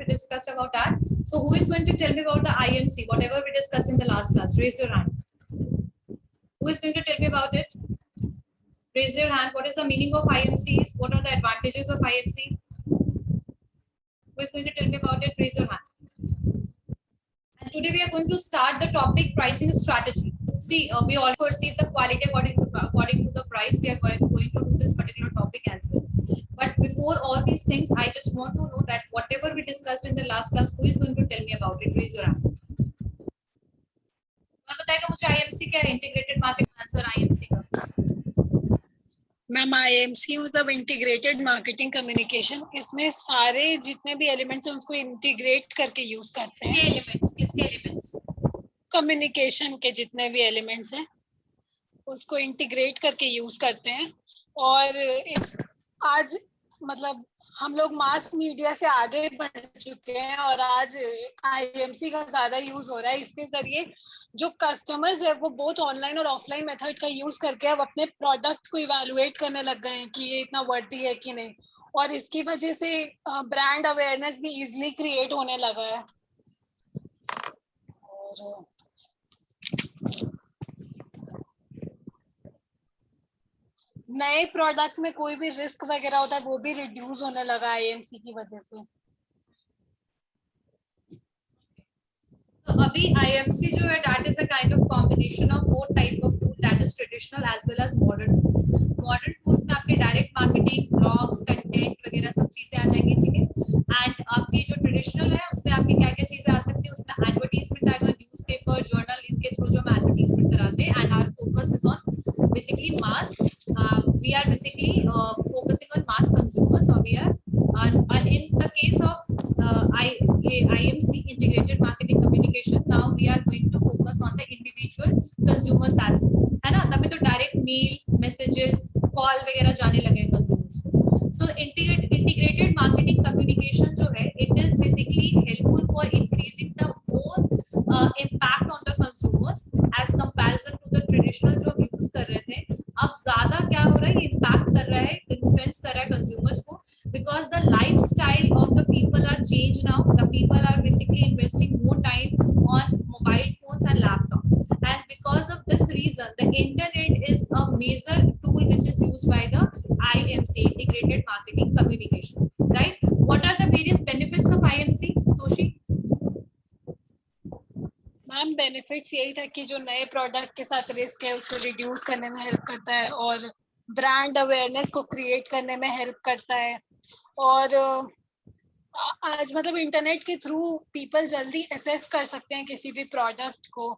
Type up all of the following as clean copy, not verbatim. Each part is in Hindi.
We discussed about that. So who is going to tell me about the IMC, whatever we discussed in the last class? Raise your hand. Who is going to tell me about it? Raise your hand. What is the meaning of IMCs? What are the advantages of IMC? Who is going to tell me about it? Raise your hand. And today we are going to start the topic pricing strategy. See, we all perceive the quality according to the price. We are going to do this particular topic as well. But before all these things, I just want to know that whatever we discussed in the last class, who is going to tell me about it? Raise your hand. कौन बताएगा मुझे IMC क्या है? इंटीग्रेटेड मार्केट आंसर IMC का. मैम IMC मतलब इंटीग्रेटेड मार्केटिंग कम्युनिकेशन. इसमें सारे जितने भी एलिमेंट्स हैं उसको इंटीग्रेट करके यूज करते हैं. किसके एलिमेंट्स? कम्युनिकेशन के जितने भी एलिमेंट्स हैं उसको इंटीग्रेट करके यूज करते हैं. और इस आज मतलब हम लोग मास मीडिया से आगे बढ़ चुके हैं और आज IMC का ज्यादा यूज हो रहा है. इसके जरिए जो कस्टमर्स है वो बहुत ऑनलाइन और ऑफलाइन मेथड का यूज करके अब अपने प्रोडक्ट को इवैल्यूएट करने लग गए हैं कि ये इतना वर्दी है कि नहीं. और इसकी वजह से ब्रांड अवेयरनेस भी इजीली क्रिएट होने लगा है. और नए प्रोडक्ट में कोई भी रिस्क वगैरह होता है वो भी रिड्यूस होने लगा IMC की वजह से. So अभी IMC जो है that is a kind of combination of both type of tool, that is traditional as well as modern tools. Modern tools में आपके direct marketing, blogs, content वगैरह सब चीजें आ जाएंगी, ठीक है. And आपकी जो traditional है उसमें आपकी क्या क्या चीजें आ सकती है? उसमें advertisement आएगा, newspaper, journal, इनके through जो हम advertisement कराते हैं. And our focus is on basically mass. We are basically focusing on mass consumers. So we are in the case of IMC, integrated marketing communication, now we are going to focus on the individual consumers as well, है ना. तभी तो direct mail, messages, call वगैरह जाने लगे consumers को. So integrated marketing communication जो है, it is basically helpful for increasing the more impact on the consumers as comparison to the traditional जो हम यूज कर रहे थे. अब ज्यादा क्या हो रहा है, इम्पैक्ट कर रहा है, इन्फ्लुएंस कर रहा है कंज्यूमर्स को, because the lifestyle of the people are change now. The people are basically investing more time on mobile phones and laptop, and because of this reason the internet is a major tool which is used by the IMC, integrated marketing communication, right? What are the various benefits of IMC, Toshi? Ma'am benefits यही था कि जो नए प्रोडक्ट के साथ रिस्क है उसको रिड्यूस करने में हेल्प करता है और ब्रांड अवेयरनेस को क्रिएट करने में हेल्प करता है. और आज मतलब इंटरनेट के थ्रू पीपल जल्दी असेस कर सकते हैं किसी भी प्रोडक्ट को,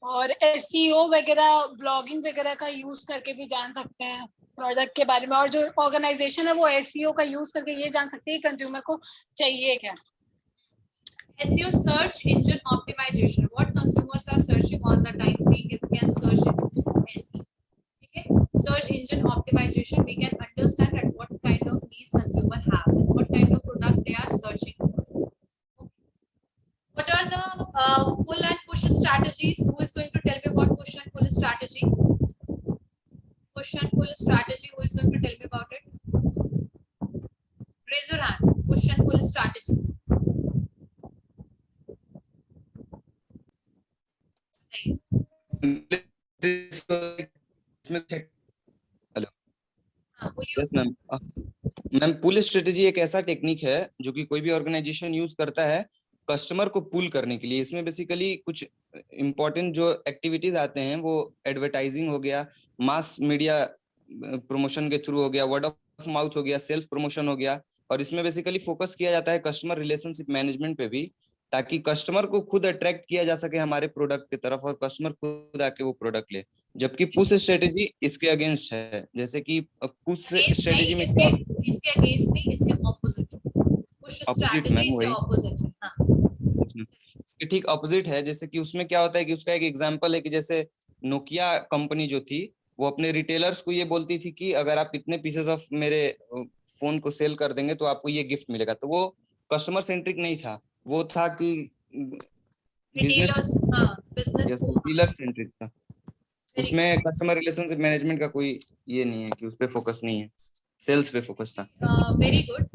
और SEO वगैरह, ब्लॉगिंग वगैरह का यूज करके भी जान सकते हैं प्रोडक्ट के बारे में. और जो ऑर्गेनाइजेशन है वो SEO का यूज करके ये जान सकते हैं कंज्यूमर को चाहिए क्या. SEO, search engine optimization. What consumers are searching all the time, we can search in SEO. Okay, search engine optimization. We can understand at what kind of needs consumer have and what kind of product they are searching for. Okay. What are the pull and push strategies? Who is going to tell me about push and pull strategy? Push and pull strategy. Who is going to tell me about it? Raise your hand. Push and pull strategies. Hello. Yes ma'am. Ma'am pull strategy एक ऐसा टेक्निक है जो कि कोई भी ऑर्गेनाइजेशन यूज करता है कस्टमर को पुल करने के लिए. इसमें बेसिकली कुछ इंपॉर्टेंट जो एक्टिविटीज आते हैं वो एडवर्टाइजिंग हो गया, मास मीडिया प्रमोशन के थ्रू हो गया, वर्ड ऑफ माउथ हो गया, सेल्फ प्रमोशन हो गया. और इसमें बेसिकली फोकस किया जाता है कस्टमर रिलेशनशिप मैनेजमेंट पे भी, ताकि कस्टमर को खुद अट्रैक्ट किया जा सके हमारे प्रोडक्ट की तरफ और कस्टमर खुद आके वो प्रोडक्ट ले. जबकि पुश स्ट्रेटेजी इसके अगेंस्ट है. जैसे कि पुश स्ट्रेटेजी में इसके अगेंस्ट नहीं, इसके ऑपोजिट. पुश स्ट्रेटेजी से ऑपोजिट है. हां, इसके ठीक ऑपोजिट है. जैसे कि उसमें क्या होता है कि उसका एक एग्जांपल है कि जैसे नोकिया कंपनी जो थी वो अपने रिटेलर्स को ये बोलती थी कि अगर आप इतने पीसेस ऑफ मेरे फोन को सेल कर देंगे तो आपको ये गिफ्ट मिलेगा. तो वो कस्टमर सेंट्रिक नहीं था, वो था कि बिजनेस डीलर सेंट्रिक था. उसमें कस्टमर रिलेशनशिप मैनेजमेंट का कोई ये नहीं है कि उस पे फोकस नहीं है, सेल्स पे फोकस था. Very good.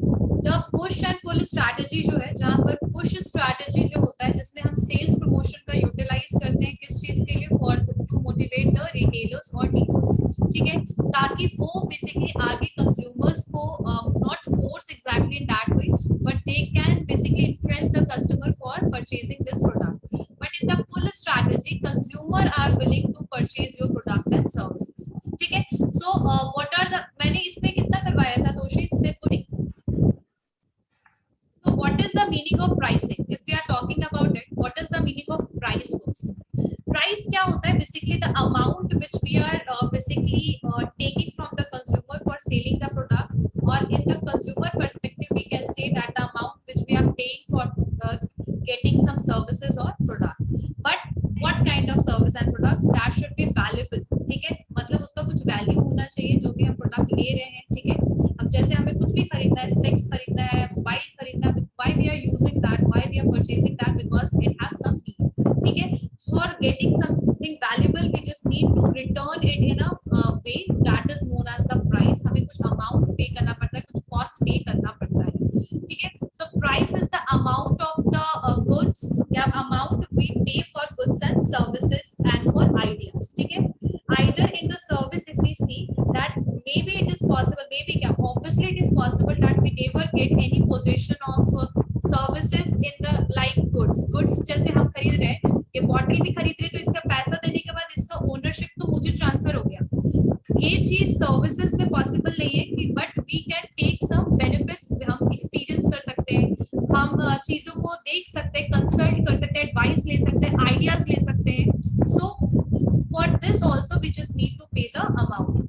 The push and pull strategy जो है, जहां पर पुश स्ट्रैटेजी जो होता है जिसमें हम सेल्स प्रमोशन का यूटिलाइज करते हैं किस चीज के लिए, for to motivate the retailers और डीलर्स, ठीक है, ताकि वो बेसिकली आगे कंज्यूमर्स को not force exactly in that way but they can basically influence the customer for purchasing this product, but in the pull strategy consumer are willing to purchase your product and services, ठीक है। सो व्हाट आर द, मैंने इसमें कितना करवाया था दोषी, इसमें putting. So what is the meaning of pricing? If we are talking about it, what is the meaning of price first? Price क्या होता है? Basically the amount which we are basically taking from the consumer for selling the product, or in the consumer perspective we can say that the amount which we are paying for getting some services or product. But what kind of service and product? That should be valuable, ठीक है, मतलब उसका कुछ वैल्यू होना चाहिए जो भी हम प्रोडक्ट ले रहे हैं, ठीक है। अब जैसे हमें कुछ भी खरीदना है, स्पेक्स खरीदना है, मोबाइल खरीदना है, why we are using that, why we are purchasing that, because it has some need, ठीक है। For getting something valuable we just need to return it in a way that is known as the price, हमें कुछ amount पे करना पड़ता है, कुछ cost पे करना पड़ता है, ठीक है। So price is the amount of the goods या amount we pay for goods and services and for ideas, ठीक है। Either in the service if we see that maybe it is possible, maybe क्या, obviously it is possible that we never get any possession of services in the like goods जैसे हम खरीद रहे हैं, ये बॉटल भी खरीद रहे हैं तो इसका पैसा देने के बाद इसका ओनरशिप तो मुझे ट्रांसफर हो गया, ये चीज सर्विसेज में पॉसिबल नहीं है कि, but we can take some benefits, हम एक्सपीरियंस कर सकते हैं, हम चीजों को देख सकते हैं, कंसल्ट कर सकते हैं, एडवाइस ले सकते हैं, आइडियाज ले सकते हैं। So for this also we just need to pay the amount.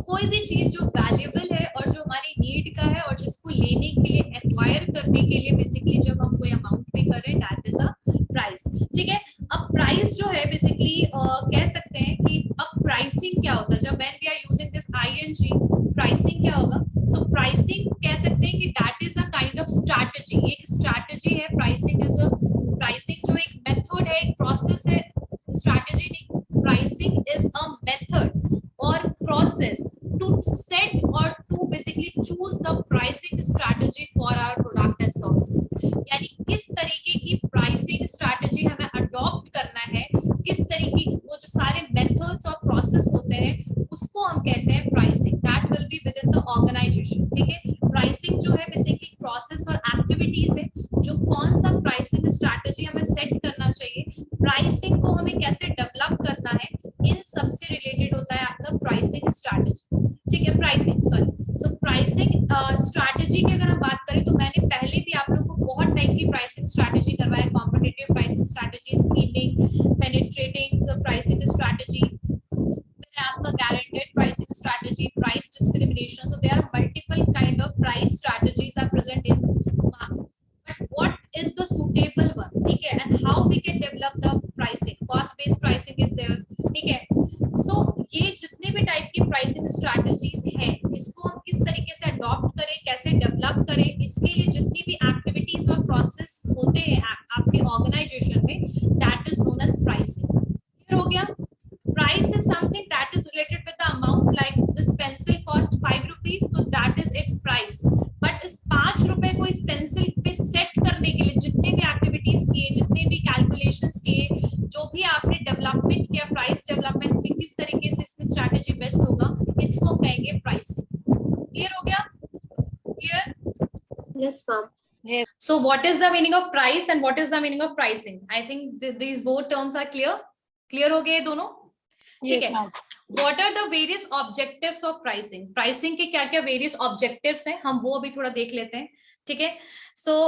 कोई भी चीज जो वैल्यूएबल है और जो हमारी नीड का है और जिसको लेने के लिए, एक्वायर करने के लिए बेसिकली जब हम कोई अमाउंट पे कर रहे हैं, दैट इज अ प्राइस, ठीक है। अब प्राइस जो है बेसिकली कह सकते हैं कि अब प्राइसिंग क्या होता है, जब when we are using this ING, pricing क्या होगा? सो प्राइसिंग कह सकते हैं कि that is a kind of strategy, एक स्ट्रैटेजी है, प्राइसिंग इज अ, प्राइसिंग जो एक मेथड है, एक प्रोसेस है, स्ट्रैटेजी नहीं, प्राइसिंग इज अ मेथड और process to set or to basically choose the pricing strategy for our product and services, यानी किस तरीके की प्राइसिंग स्ट्रैटेजी हमें अडॉप्ट करना है, किस तरीके की वो जो सारे मेथड्स और प्रोसेस होते हैं उसको हम कहते हैं pricing, that will be within the organisation, ठीक है। प्राइसिंग जो है बेसिकली प्रोसेस और एक्टिविटीज है, जो कौन सा प्राइसिंग स्ट्रैटेजी हमें सेट करना चाहिए, प्राइसिंग को हमें कैसे डेवलप करना है, इन सबसे रिलेटेड होता है आपका प्राइसिंग स्ट्रैटेजी, ठीक है। प्राइसिंग सो प्राइसिंग स्ट्रैटेजी की अगर हम बात करें तो मैंने पहले भी आप लोगों को बहुत टाइप की प्राइसिंग स्ट्रैटेजी करवाया, competitive pricing strategy, skimming, penetrating pricing strategy, फिर आपका guaranteed pricing strategy, price discrimination, so there are multiple kind of price strategies are present in market, but what is the suitable one, ठीक है, and how we can develop the pricing, cost based pricing is there, ठीक है। सो ये जितने भी टाइप की प्राइसिंग स्ट्रैटेजीज हैं, इसको हम किस तरीके से अडॉप्ट करें, कैसे डेवलप करें, इसके लिए जितनी भी एक्टिविटीज और प्रोसेस होते हैं आपके ऑर्गेनाइजेशन में, that is known as pricing. Clear हो गया? Price is something that is related with the amount, like this pencil cost 5 rupees, तो that is its price, but इस 5 रुपए को इस पेंसिल पे सेट करने के लिए जितने भी एक्टिविटीज किए, जितने भी कैलकुलेशंस किए, जो भी आपने डेवलपमेंट किया, प्राइस डेवलपमेंट में किस तरीके से इसमें स्ट्रैटेजी बेस्ट होगा, इसको कहेंगे प्राइसिंग। क्लियर हो गया? Clear? Yes, ma'am. So what is the meaning of price and what is the meaning of pricing? I think these both terms are clear. Clear हो गए दोनों? ठीक है। What are the various objectives of pricing? Pricing के क्या क्या various objectives हैं, हम वो अभी थोड़ा देख लेते हैं, ठीक है। So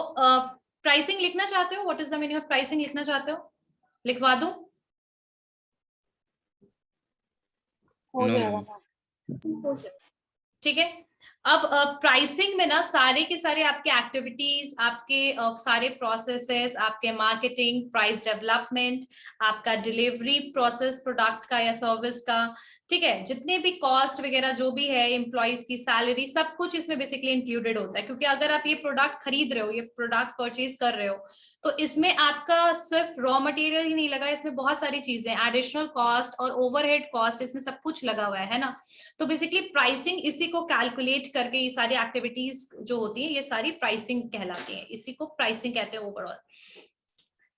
pricing लिखना चाहते हो? What is the meaning of pricing लिखना चाहते हो? लिखवा दूं? हो No, जाएगा, ठीक है। अब प्राइसिंग में ना सारे के सारे आपके एक्टिविटीज, आपके सारे प्रोसेसेस, आपके मार्केटिंग, प्राइस डेवलपमेंट, आपका डिलीवरी प्रोसेस प्रोडक्ट का या सर्विस का, ठीक है, जितने भी कॉस्ट वगैरह जो भी है, एम्प्लॉइज की सैलरी, सब कुछ इसमें बेसिकली इंक्लूडेड होता है। क्योंकि अगर आप ये प्रोडक्ट खरीद रहे हो, ये प्रोडक्ट परचेज कर रहे हो, तो इसमें आपका सिर्फ रॉ मटेरियल ही नहीं लगा, इसमें बहुत सारी चीजें, एडिशनल कॉस्ट और ओवरहेड कॉस्ट, इसमें सब कुछ लगा हुआ है ना। तो बेसिकली प्राइसिंग इसी को कैलकुलेट करके ये सारी एक्टिविटीज जो होती हैं ये सारी प्राइसिंग कहलाती हैं, इसी को प्राइसिंग कहते हैं ओवरऑल।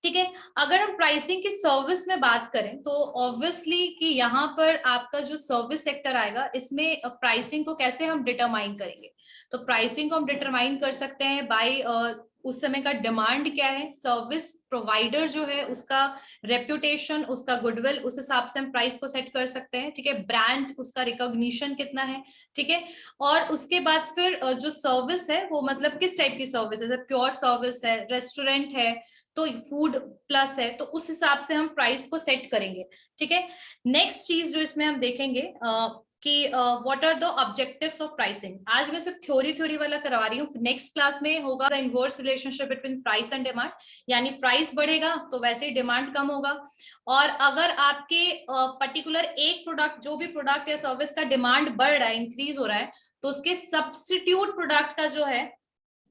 ठीक है, अगर हम प्राइसिंग की सर्विस में बात करें तो ऑब्वियसली कि यहाँ पर आपका जो सर्विस सेक्टर आएगा इसमें प्राइसिंग को कैसे हम डिटरमाइन करेंगे, तो प्राइसिंग को हम डिटरमाइन कर सकते हैं बाय उस समय का डिमांड क्या है, सर्विस प्रोवाइडर जो है उसका रेप्यूटेशन, उसका गुडविल, उस हिसाब से हम प्राइस को सेट कर सकते हैं। ठीक है, ब्रांड, उसका रिकॉग्निशन कितना है। ठीक है, और उसके बाद फिर जो सर्विस है वो मतलब किस टाइप की सर्विस है, जैसे प्योर सर्विस है, रेस्टोरेंट है, तो फूड प्लस है, तो उस हिसाब से हम प्राइस को सेट करेंगे। ठीक है, नेक्स्ट चीज जो इसमें हम देखेंगे कि what are the objectives of pricing. आज मैं सिर्फ थ्योरी वाला करवा रही हूँ, नेक्स्ट क्लास में होगा the inverse relationship between price and demand, यानी प्राइस बढ़ेगा तो वैसे ही डिमांड कम होगा, और अगर आपके पर्टिकुलर एक प्रोडक्ट, जो भी प्रोडक्ट या सर्विस का डिमांड बढ़ रहा है, इंक्रीज हो रहा है, तो उसके सब्स्टिट्यूट प्रोडक्ट का जो है,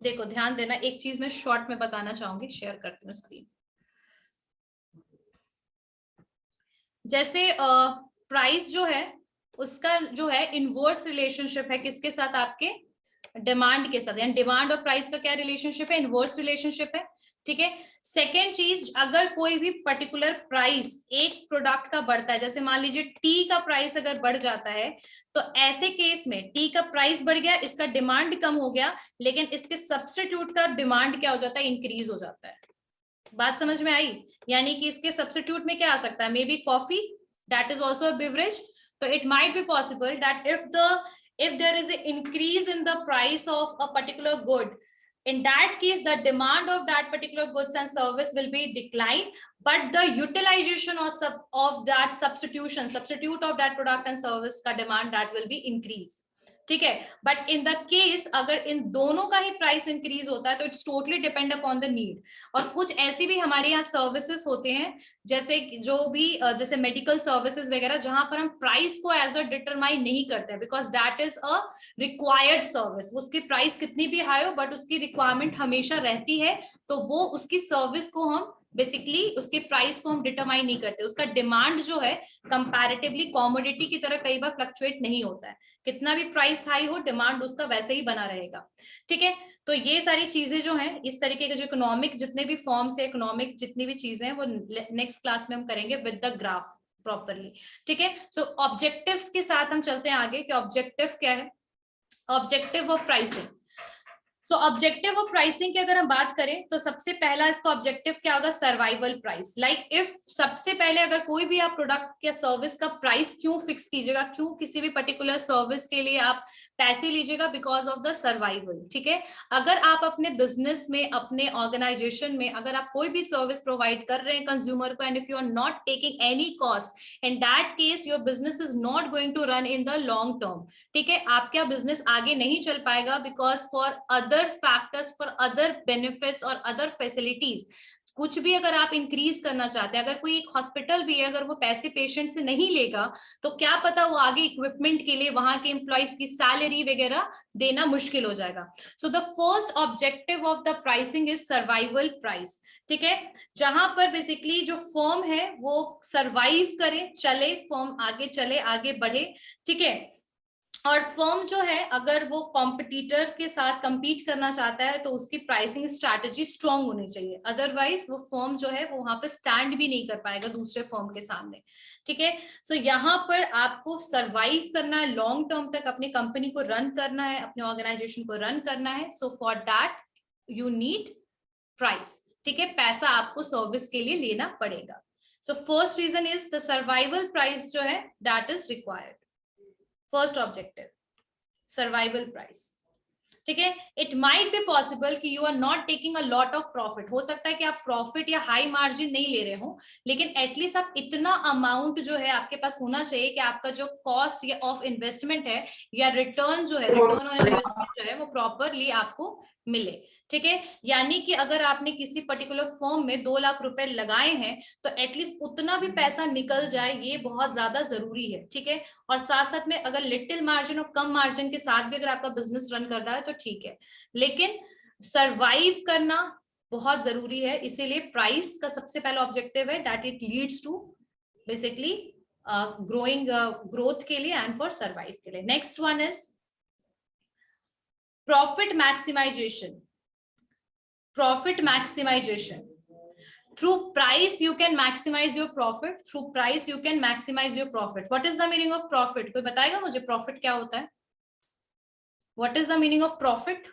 देखो ध्यान देना, एक चीज मैं शॉर्ट में बताना चाहूंगी, शेयर करती हूँ स्क्रीन। जैसे प्राइस जो है उसका जो है इनवर्स रिलेशनशिप है किसके साथ, आपके डिमांड के साथ, यानी डिमांड और प्राइस का क्या रिलेशनशिप है, इनवर्स रिलेशनशिप है। ठीक है, सेकेंड चीज, अगर कोई भी पर्टिकुलर प्राइस एक प्रोडक्ट का बढ़ता है, जैसे मान लीजिए टी का प्राइस अगर बढ़ जाता है, तो ऐसे केस में टी का प्राइस बढ़ गया, इसका डिमांड कम हो गया, लेकिन इसके सब्स्टिट्यूट का डिमांड क्या हो जाता है, इंक्रीज हो जाता है। बात समझ में आई, यानी कि इसके सब्स्टिट्यूट में क्या आ सकता है, may be coffee, that is also a beverage, तो it might be possible that if there is an increase in the price of a particular good, in that case the demand of that particular goods and service will be declined, but the utilization of that substitute of that product and service का demand, that will be increase. ठीक है, बट इन द केस अगर इन दोनों का ही प्राइस इंक्रीज होता है तो it's totally depend upon the need. और कुछ ऐसी भी हमारे यहाँ सर्विसेज होते हैं, जैसे जो भी जैसे मेडिकल सर्विसेज वगैरह, जहां पर हम प्राइस को एज अ डिटरमाइन नहीं करते हैं, because that is a required service. उसकी प्राइस कितनी भी हाई हो बट उसकी रिक्वायरमेंट हमेशा रहती है, तो वो उसकी सर्विस को हम बेसिकली उसके प्राइस को हम डिटरमाइन नहीं करते। उसका डिमांड जो है कंपैरेटिवली कॉमोडिटी की तरह कई बार फ्लक्चुएट नहीं होता है, कितना भी प्राइस हाई हो डिमांड उसका वैसे ही बना रहेगा। ठीक है, तो ये सारी चीजें जो हैं, इस तरीके के जो इकोनॉमिक जितने भी फॉर्म्स है, इकोनॉमिक जितनी भी चीजें हैं, वो नेक्स्ट क्लास में हम करेंगे विद द ग्राफ प्रॉपरली। ठीक है, सो ऑब्जेक्टिव्स के साथ हम चलते हैं आगे कि ऑब्जेक्टिव क्या है, objective of pricing. So objective of pricing की अगर हम बात करें तो सबसे पहला इसका ऑब्जेक्टिव क्या होगा, सर्वाइवल प्राइस। लाइक इफ सबसे पहले अगर कोई भी आप प्रोडक्ट या सर्विस का प्राइस क्यों फिक्स कीजिएगा, क्यों किसी भी पर्टिकुलर सर्विस के लिए आप पैसे लीजिएगा, बिकॉज ऑफ द सर्वाइवल। ठीक है, अगर आप अपने बिजनेस में, अपने ऑर्गेनाइजेशन में अगर आप कोई भी सर्विस प्रोवाइड कर रहे हैं कंज्यूमर को, and if you are not taking any cost, in that case your business is not going to run in the long term. ठीक है, आपका बिजनेस आगे नहीं चल पाएगा, because for other factors, for other benefits और अदर फैसिलिटीज, कुछ भी अगर आप इंक्रीज करना चाहते हैं, अगर कोई एक हॉस्पिटल भी है, अगर वो पैसे पेशेंट से नहीं लेगा तो क्या पता वो आगे इक्विपमेंट के लिए वहां के एम्प्लॉइज की सैलरी वगैरह देना मुश्किल हो जाएगा। So the first objective of the pricing is survival price. ठीक है, जहां पर बेसिकली जो फर्म है वो सर्वाइव करे, चले, फर्म आगे चले, आगे बढ़े। ठीक है, और फर्म जो है अगर वो कॉम्पिटिटर के साथ compete करना चाहता है तो उसकी प्राइसिंग स्ट्रैटेजी स्ट्रॉन्ग होनी चाहिए, अदरवाइज वो फर्म जो है वो वहां पे स्टैंड भी नहीं कर पाएगा दूसरे फर्म के सामने। ठीक है, सो यहाँ पर आपको सर्वाइव करना है, लॉन्ग टर्म तक अपनी कंपनी को रन करना है, अपने ऑर्गेनाइजेशन को रन करना है, so for that you need price. ठीक है, पैसा आपको सर्विस के लिए लेना पड़ेगा। So first reason is the survival price जो है that is required. First objective survival price. ठीक है, इट माइट बी पॉसिबल कि you are not taking a lot of profit, हो सकता है कि आप प्रॉफिट या हाई मार्जिन नहीं ले रहे हो, लेकिन एटलीस्ट आप इतना अमाउंट जो है आपके पास होना चाहिए कि आपका जो कॉस्ट या ऑफ इन्वेस्टमेंट है या रिटर्न जो है, रिटर्न ऑन इन्वेस्टमेंट जो है वो प्रॉपरली आपको मिले। ठीक है, यानी कि अगर आपने किसी पर्टिकुलर फर्म में 2 लाख रुपए लगाए हैं तो एटलीस्ट उतना भी पैसा निकल जाए, ये बहुत ज्यादा जरूरी है। ठीक है, और साथ साथ में अगर लिटिल मार्जिन और कम मार्जिन के साथ भी अगर आपका बिजनेस रन कर रहा है तो ठीक है, लेकिन सरवाइव करना बहुत जरूरी है। इसीलिए प्राइस का सबसे पहला ऑब्जेक्टिव है that it leads to basically growing, growth के लिए एंड फॉर सर्वाइव के लिए। Next one is Profit maximization. Profit maximization. Through price you can maximize your profit. Through price you can maximize your profit. What is the meaning of profit? कोई बताएगा मुझे profit क्या होता है? What is the meaning of profit?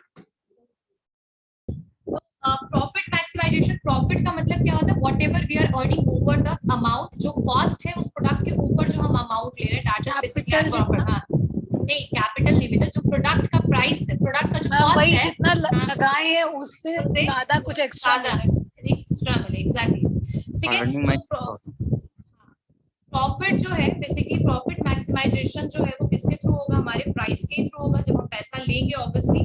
Profit maximization. Profit का मतलब क्या होता है? Whatever we are earning over the amount, जो cost है उस product के ऊपर जो हम amount ले रहे हैं, that is basically our profit. हाँ, नहीं capital नहीं बेटा, जो product का price है, product का जो cost वही है, जितना लगाए हैं उससे ज्यादा कुछ एक्स्ट्रा मिले, एग्जैक्टली, ठीक है। प्रॉफिट जो है बेसिकली प्रॉफिट मैक्सिमाइजेशन जो है वो किसके थ्रू होगा? हमारे प्राइस के थ्रू होगा, जब हम पैसा लेंगे ऑब्वियसली।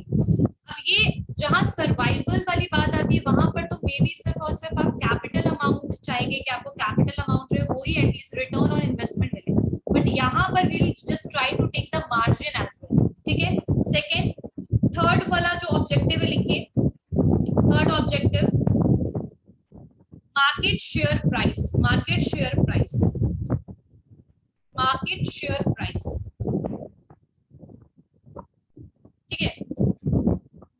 अब ये जहां सर्वाइवल वाली बात आती है वहां पर तो मे बी सिर्फ और सिर्फ आप कैपिटल अमाउंट चाहेंगे कि आपको कैपिटल अमाउंट जो है वो ही एटलीस्ट रिटर्न ऑन इन्वेस्टमेंट मिले, बट यहाँ पर we will just try to take the margin as well, ठीक है। सेकेंड, थर्ड वाला जो ऑब्जेक्टिव है लिखिए, third objective market share price. Market share price. Market share price. ठीक है।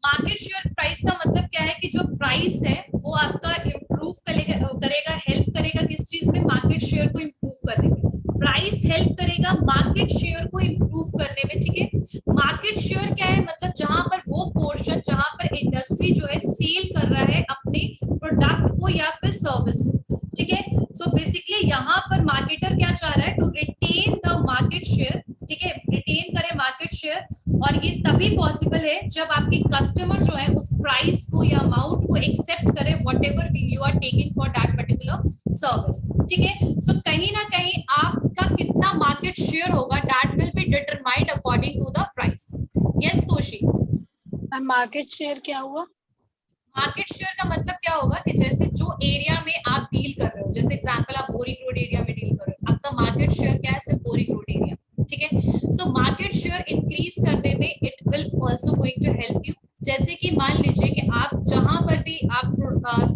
मार्केट शेयर प्राइस का मतलब क्या है कि जो प्राइस है वो आपका इम्प्रूव करेगा, हेल्प करेगा किस चीज में? मार्केट शेयर को इम्प्रूव करने में। प्राइस हेल्प करेगा मार्केट शेयर को इम्प्रूव करने में, ठीक है। मार्केट शेयर क्या है? मतलब जहां पर वो पोर्शन जहां पर इंडस्ट्री जो है सेल कर रहा है अपने प्रोडक्ट को या फिर सर्विस को, ठीक है। सो बेसिकली यहाँ पर मार्केटर क्या चाह रहा है? To retain the market share, ठीक है, रिटेन करे मार्केट शेयर। और ये तभी पॉसिबल है जब आपके कस्टमर जो है उस प्राइस को या अमाउंट को एक्सेप्ट करे whatever you are taking for that particular service, ठीक है। सो कहीं ना कहीं आपका कितना मार्केट शेयर होगा that will be determined according to the price. Yes Toshi, market share क्या हुआ? मार्केट शेयर का मतलब क्या होगा कि जैसे जो एरिया में आप डील कर रहे हो, जैसे एग्जांपल आप बोरिंग रोड एरिया में डील कर रहे हो, आपका मार्केट शेयर क्या है? सिर्फ बोरिंग रोड एरिया, ठीक है। सो मार्केट शेयर इंक्रीज करने में it will also going to help you. जैसे कि मान लीजिए कि आप जहां पर भी आप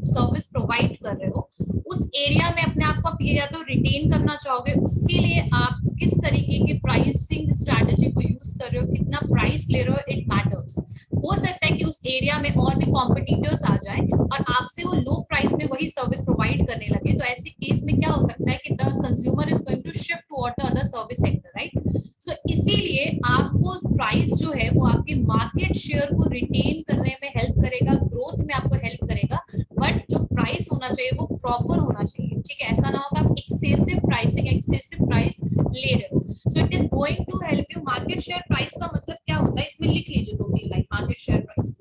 सर्विस प्रोवाइड कर रहे हो उस एरिया में अपने आप को या तो रिटेन करना चाहोगे, उसके लिए आप किस तरीके की प्राइसिंग स्ट्रैटेजी को यूज कर रहे हो, कितना प्राइस ले रहे हो, इट मैटर्स। हो सकता है कि उस एरिया में और भी कॉम्पिटिटर्स आ जाएं और आपसे वो लो प्राइस में वही सर्विस प्रोवाइड करने लगे, तो ऐसे केस में क्या हो सकता है कि the consumer is going to shift toward the other service sector, right. So इसीलिए आपको प्राइस जो है वो आपके मार्केट शेयर को रिटेन करने में हेल्प करेगा, ग्रोथ में आपको हेल्प करेगा, बट जो प्राइस होना चाहिए वो प्रॉपर होना चाहिए, ठीक है। ऐसा ना हो कि आप एक्सेसिव प्राइसिंग, एक्सेसिव प्राइस ले रहे हो। So it is going to help you. Market share price का मतलब क्या होता है इसमें लिख लीजिए 2-3 line market share price.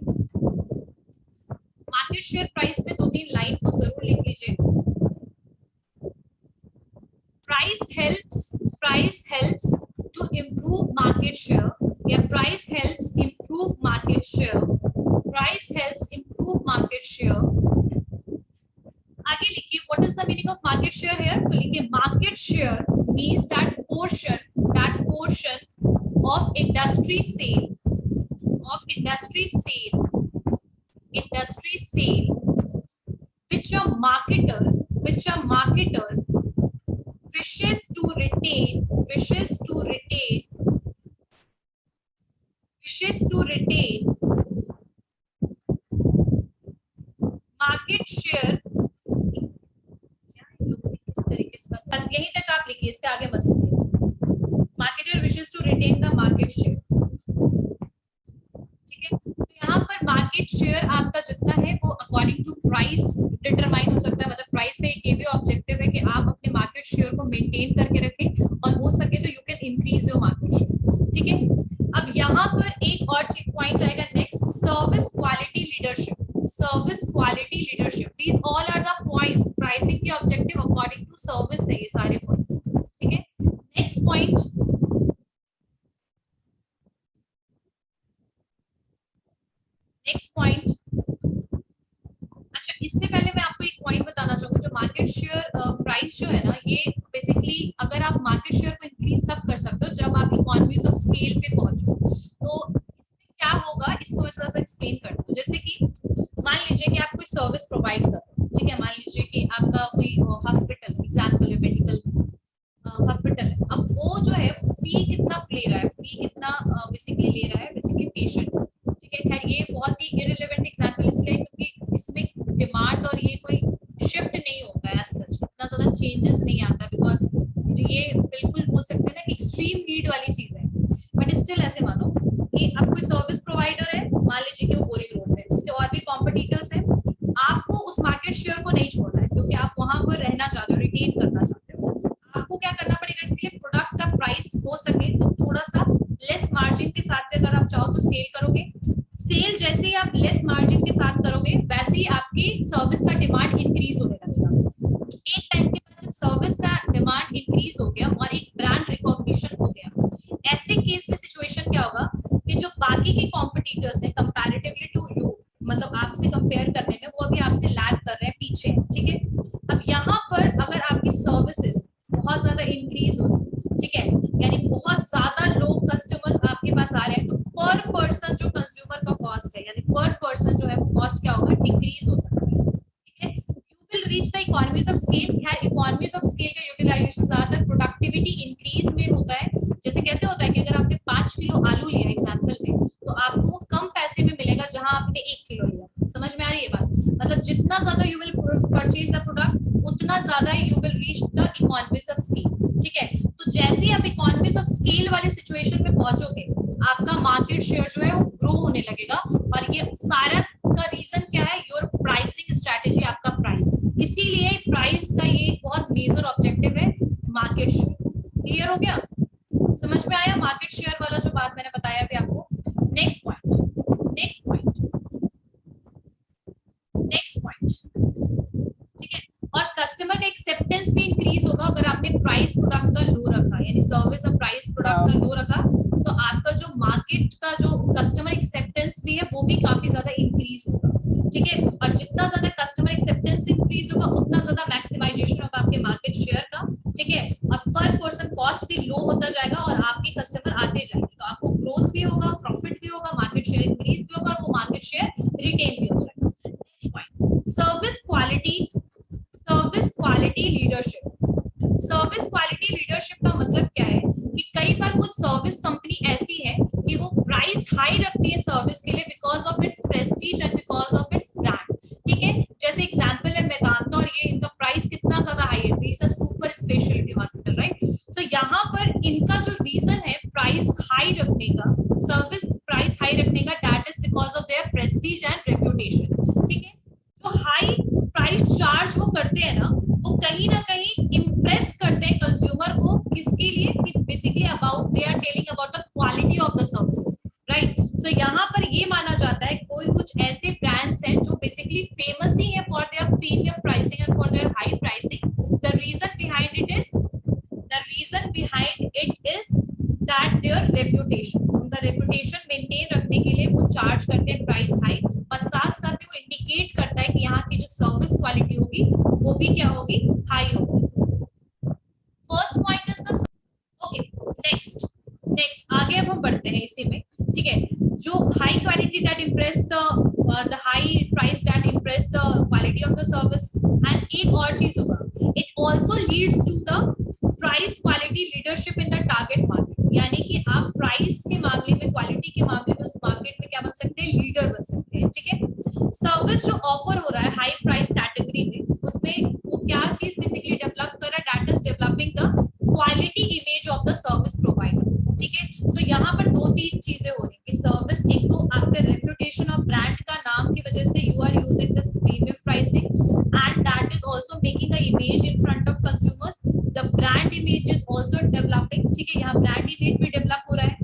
Market share price में 2-3 लाइन को जरूर लिख लीजिए। Price helps to improve market share, yeah, price helps improve market share, price helps improve market share। आगे लिखिए what is the meaning of market share here? तो लिखिए market share means that portion of industry sale which a marketer wishes to retain market share। इस तरीके से बस यहीं तक आप लिखिए, इसके आगे मत लिखिए। Marketer wishes to retain the market share, ठीक है। तो यहाँ पर मार्केट शेयर आपका जितना है वो अकॉर्डिंग टू प्राइस डिटरमाइन हो सकता है। मतलब प्राइस का एक ये भी ऑब्जेक्टिव है कि आप अपने मार्केट शेयर को मेंटेन करके रखें और हो सके तो you can increase your market share, ठीक है। अब यहाँ पर एक और पॉइंट आएगा next, service quality leadership. Service quality leadership, these all are the points. Pricing के ऑब्जेक्टिव अकॉर्डिंग टू सर्विस है ये सारे पॉइंट्स, ठीक है। नेक्स्ट पॉइंट, अच्छा इससे पहले मैं आपको एक पॉइंट बताना चाहूंगी। जो मार्केट शेयर प्राइस जो है ना, ये बेसिकली अगर आप मार्केट शेयर को इंक्रीज तब कर सकते हो जब आप इकोनॉमीज ऑफ स्केल पे पहुंचो। तो क्या होगा इसको मैं थोड़ा सा एक्सप्लेन करती हूँ। जैसे कि मान लीजिए कि आप कोई सर्विस प्रोवाइड कर रहे हो, ठीक है। मान लीजिए कि आपका कोई हॉस्पिटल, एग्जाम्पल है मेडिकल हॉस्पिटल है। अब वो जो है फी कितना ले रहा है, फी कितना बेसिकली ले रहा है बेसिकली पेशेंट्स, ठीक है। ठीक है, ये बहुत ही इररिलेवेंट एग्जांपल इसलिए क्योंकि इसमें डिमांड और ये कोई शिफ्ट नहीं होता है, सच इतना ज्यादा चेंजेस नहीं आता, बिकॉज ये बिल्कुल बोल सकते हैं ना एक्सट्रीम नीड वाली चीज है। बट स्टिल ऐसे मानो कि आप कोई सर्विस प्रोवाइडर है, मान लीजिए कि वो बोरिंग रोड में, उसके और भी कॉम्पिटिटर्स हैं, आपको उस मार्केट शेयर को नहीं छोड़ना है क्योंकि आप वहां पर रहना चाहते हो, रिटेन करना चाहते हो। आपको क्या करना पड़ेगा इसके लिए, प्रोडक्ट का प्राइस हो सके तो थोड़ा सा लेस मार्जिन के साथ भी अगर आप चाहो तो सेल करोगे। सेल जैसे ही आप लेस मार्जिन के साथ करोगे वैसे ही आपकी सर्विस का डिमांड इंक्रीज होने लगेगा। एक टाइम के बाद जब सर्विस का डिमांड इंक्रीज हो गया और एक ब्रांड रिकॉग्निशन हो गया, ऐसे केस में सिचुएशन क्या होगा कि जो बाकी के कॉम्पिटिटर्स हैं कंपैरेटिवली टू यू, मतलब आपसे कंपेयर करने में वो अभी आपसे लैग कर रहे हैं, पीछे हैं, ठीक है। अब यहाँ पर अगर आपकी सर्विसेज बहुत ज्यादा इंक्रीज हो, ठीक है, यानी बहुत ज्यादा लोग कस्टमर्स आपके पास आ रहे हैं, तो पर पर्सन जो कंज्यूमर का कॉस्ट है, यानी पर पर्सन जो है वो कॉस्ट क्या होगा, डिक्रीज हो सकता है, ठीक है। You will reach the economies of scale. है इकोनॉमीज ऑफ स्केल का यूटिलाइजेशन ज्यादातर प्रोडक्टिविटी इंक्रीज में होता है। जैसे कैसे होता है कि अगर आपने 5 किलो आलू लिया एग्जांपल में, तो आपको वो कम पैसे में मिलेगा जहां आपने 1 किलो लिया। समझ में आ रही है बात? मतलब जितना ज्यादा you will purchase the product उतना ज्यादा you will reach the economies of scale, ठीक है। तो जैसे ही आप इकोनॉमीज ऑफ स्केल वाले सिचुएशन पे पहुंचोगे, आपका मार्केट शेयर जो है वो ग्रो होने लगेगा। और ये सारा का रीजन क्या है, योर प्राइसिंग स्ट्रेटेजी, आपका प्राइस। इसीलिए प्राइस का ये बहुत मेजर ऑब्जेक्टिव है, मार्केट शेयर। क्लियर हो गया? समझ में आया मार्केट शेयर वाला जो बात मैंने बताया अभी आपको? Next point, next point, next point, ठीक है। और कस्टमर का एक्सेप्टेंस भी इंक्रीज होगा अगर आपने प्राइस प्रोडक्ट का लो रखा, यानी सर्विस और प्राइस प्रोडक्ट का लो रखा, तो आपका जो मार्केट का जो कस्टमर एक्सेप्टेंस भी है वो भी काफी ज्यादा इंक्रीज होगा, ठीक है। और जितना ज्यादा कस्टमर एक्सेप्टेंस इंक्रीज होगा उतना ज्यादा मैक्सिमाइजेशन होगा आपके मार्केट शेयर का, ठीक है। और पर पर्सन कॉस्ट भी लो होता जाएगा और आपके कस्टमर आते जाएंगे, तो आपको ग्रोथ भी होगा, प्रॉफिट भी होगा, मार्केट शेयर इंक्रीज भी होगा और वो मार्केट शेयर रिटेन भी हो जाएगा। Next point, service quality, service quality leadership. Service quality leadership का मतलब क्या है कि कई बार कुछ सर्विस कंपनी ऐसी है कि वो प्राइस हाई रखती है सर्विस के लिए because of its Prestige and because of its brand, ठीक है। जैसे एग्जांपल है मेदांता, और ये इनका प्राइस कितना ज्यादा हाई है, this is super speciality hospital, right. So यहाँ पर इनका जो रीजन है प्राइस हाई रखने का, सर्विस प्राइस हाई रखने का, that is because of their Prestige and reputation, ठीक है। जो हाई प्राइस चार्ज वो करते हैं ना, वो कहीं ना कहीं इम्प्रेस करते हैं कंज्यूमर को, किसके लिए, कि basically about they are telling about the quality of the services, right. So यहाँ पर ये माना जाता है कोई कुछ ऐसे ब्रांड्स हैं जो बेसिकली फेमस ही है for their premium pricing and for their high pricing. The reason behind it is, the reason behind it is that their reputation, उनका रेप्यूटेशन मेंटेन रखने के लिए वो चार्ज करते हैं प्राइस हाई, और साथ साथ में वो इंडिकेट करता है कि यहाँ की जो सर्विस क्वालिटी होगी वो भी क्या होगी, हाई होगी। First point is the, okay, next आगे अब हम बढ़ते हैं इसी में, ठीक है। जो high quality that impress the high price that impress the quality of the service, and एक और चीज होगा, it also leads to the price quality leadership in the target market, यानी कि आप प्राइस के मामले में, क्वालिटी के मामले में उस मार्केट में क्या बन सकते हैं, लीडर बन सकते हैं, ठीक है। सर्विस जो ऑफर हो रहा है हाई प्राइस कैटेगरी में, उसमें वो क्या चीज बेसिकली डेवलप कर रहा है, that is developing the quality image of the service provider, ठीक है। सो यहाँ पर 2-3 चीजें हो रही है, सर्विस, एक तो आपका रेप्यूटेशन और ब्रांड का नाम की वजह से you are using this premium pricing, and that is also making a image in front of consumers, the brand image is also developing, ठीक है। यहाँ ब्रांड इमेज भी डेवलप हो रहा है।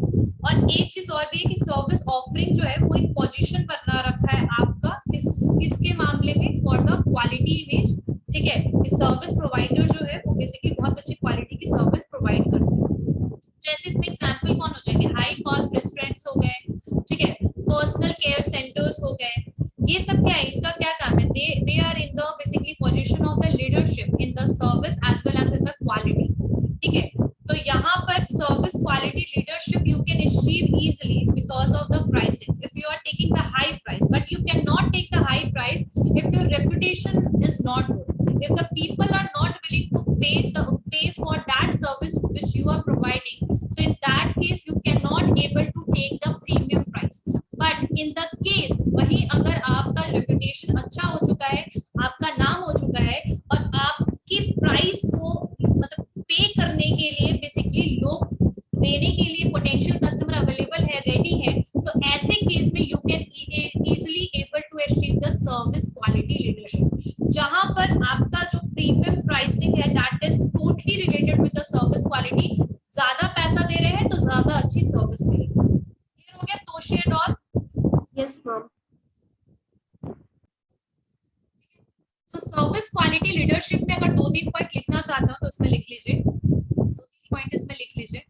और एक चीज और भी है कि सर्विस ऑफरिंग जो है वो एक पोजीशन बना रखा है आपका किसके मामले में, फॉर द क्वालिटी इमेज, ठीक है। सर्विस प्रोवाइडर जो है वो बेसिकली बहुत अच्छी क्वालिटी की सर्विस प्रोवाइड करते हैं। जैसे इसमें एग्जांपल कौन हो जाएंगे, हाई कॉस्ट रेस्टोरेंट्स हो गए, ठीक है, पर्सनल केयर सेंटर्स हो गए, ये सब क्या है, इनका क्या काम है, they are in the basically position of the leadership in the service as well as in the quality, ठीक है। तो यहाँ पर service quality leadership you can achieve easily because of the pricing, if you are taking the high price, but you cannot take the high price if your reputation is not good, if the people are not willing to pay for that service which you are providing, so in that case you चुका है और आपके प्राइस को मतलब पे करने के लिए बेसिकली लोग देने के लिए पोटेंशियल कस्टमर अवेलेबल है, रेडी है, तो ऐसे केस में you can easily able to achieve the service quality leadership, जहां पर आपका जो प्रीमियम प्राइसिंग है that is totally related with the service quality. ज्यादा पैसा दे रहे हैं तो ज्यादा अच्छी सर्विस मिलेगी। क्लियर हो गया Toshi and all? Yes, ma'am. So service quality leadership में अगर 2-3 पॉइंट लिखना चाहते हो तो उसमें लिख लीजिए, 2-3 पॉइंट इसमें लिख लीजिए।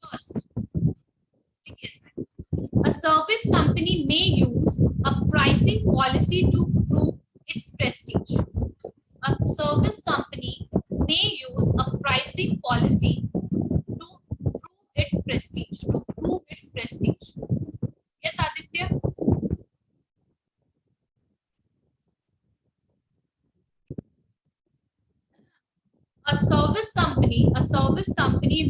फर्स्ट, देखिए इसमें, a service company may use a pricing policy to prove its prestige. A service company may use a pricing policy to prove its prestige, to prove its prestige. Yes, Aditya? A service company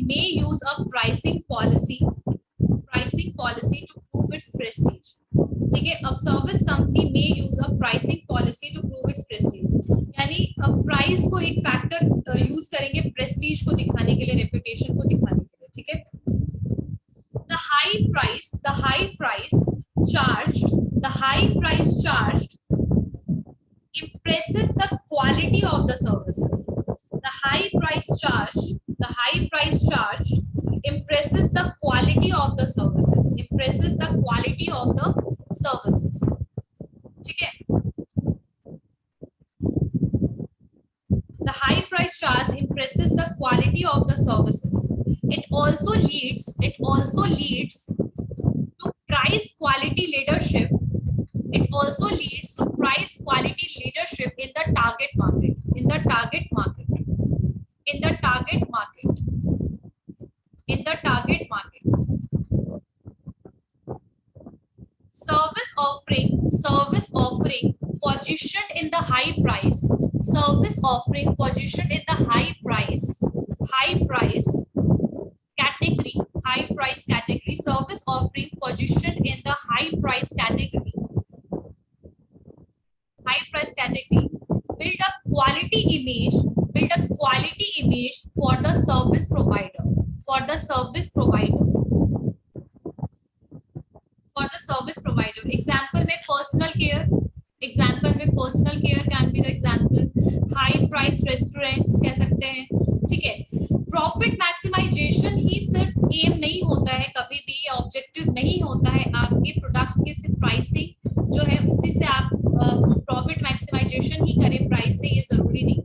may use a pricing policy to prove its prestige. ठीक है, अब service company may use a pricing policy to prove its prestige, यानी अब प्राइस को एक फैक्टर यूज करेंगे प्रेस्टीज को दिखाने के लिए, रेपुटेशन को दिखाने के लिए। ठीक है, the high price charged impresses the quality of the services. The high price charged impresses the quality of the services, ठीक है, the high price charge impresses the quality of the services. It also leads to price quality leadership. It also leads to price quality leadership in the target market. Service offering positioned in the high price category, service offering positioned in the high price category, build a quality image for the service provider. Example में personal care can be the example, high price restaurants कह सकते हैं। ठीक है, प्रॉफिट मैक्सिमाइजेशन ही सिर्फ एम नहीं होता है, कभी भी ये ऑब्जेक्टिव नहीं होता है आपके प्रोडक्ट के, सिर्फ प्राइसिंग जो है उसी से आप प्रॉफिट मैक्सिमाइजेशन ही करें, प्राइस से ये जरूरी नहीं।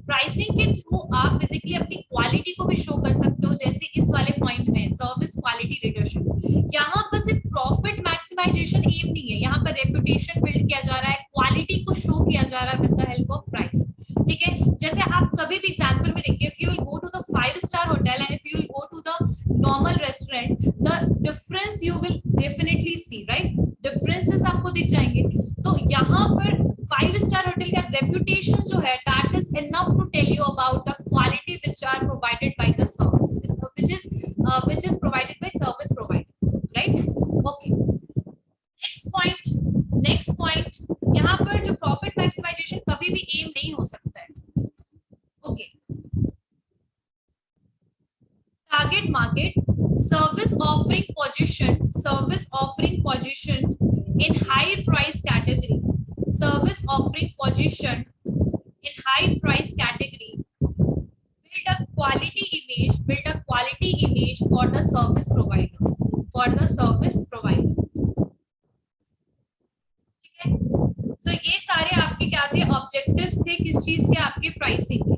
प्राइसिंग के थ्रू आप बेसिकली अपनी क्वालिटी को भी शो कर सकते हो, जैसे इस वाले पॉइंट में सर्विस क्वालिटी लीडरशिप। यहाँ पर सिर्फ प्रॉफिट मैक्सिमाइजेशन एम नहीं है, यहाँ पर रेपुटेशन बिल्ड किया जा रहा है, क्वालिटी को शो किया जा रहा है with the help of price. ठीक है, जैसे आप कभी भी एग्जांपल में देखिए, if you will go to the 5-star hotel and if you will go to the normal restaurant, the difference you will definitely see, right, differences आपको दिख जाएंगे। तो यहाँ पर 5-star होटल का रेपुटेशन जो है that is enough to tell you about the quality which are provided by the service, which is provided by service provider, right? Okay, next point, यहाँ पर जो प्रॉफिट मैक्सिमाइजेशन कभी भी एम नहीं हो सकता है। Okay, target market, service offering position in high price category, build a quality image for the service provider, ठीक है। तो ये सारे आपके क्या थे, ऑब्जेक्टिव्स थे किस चीज के, आपके प्राइसिंग के।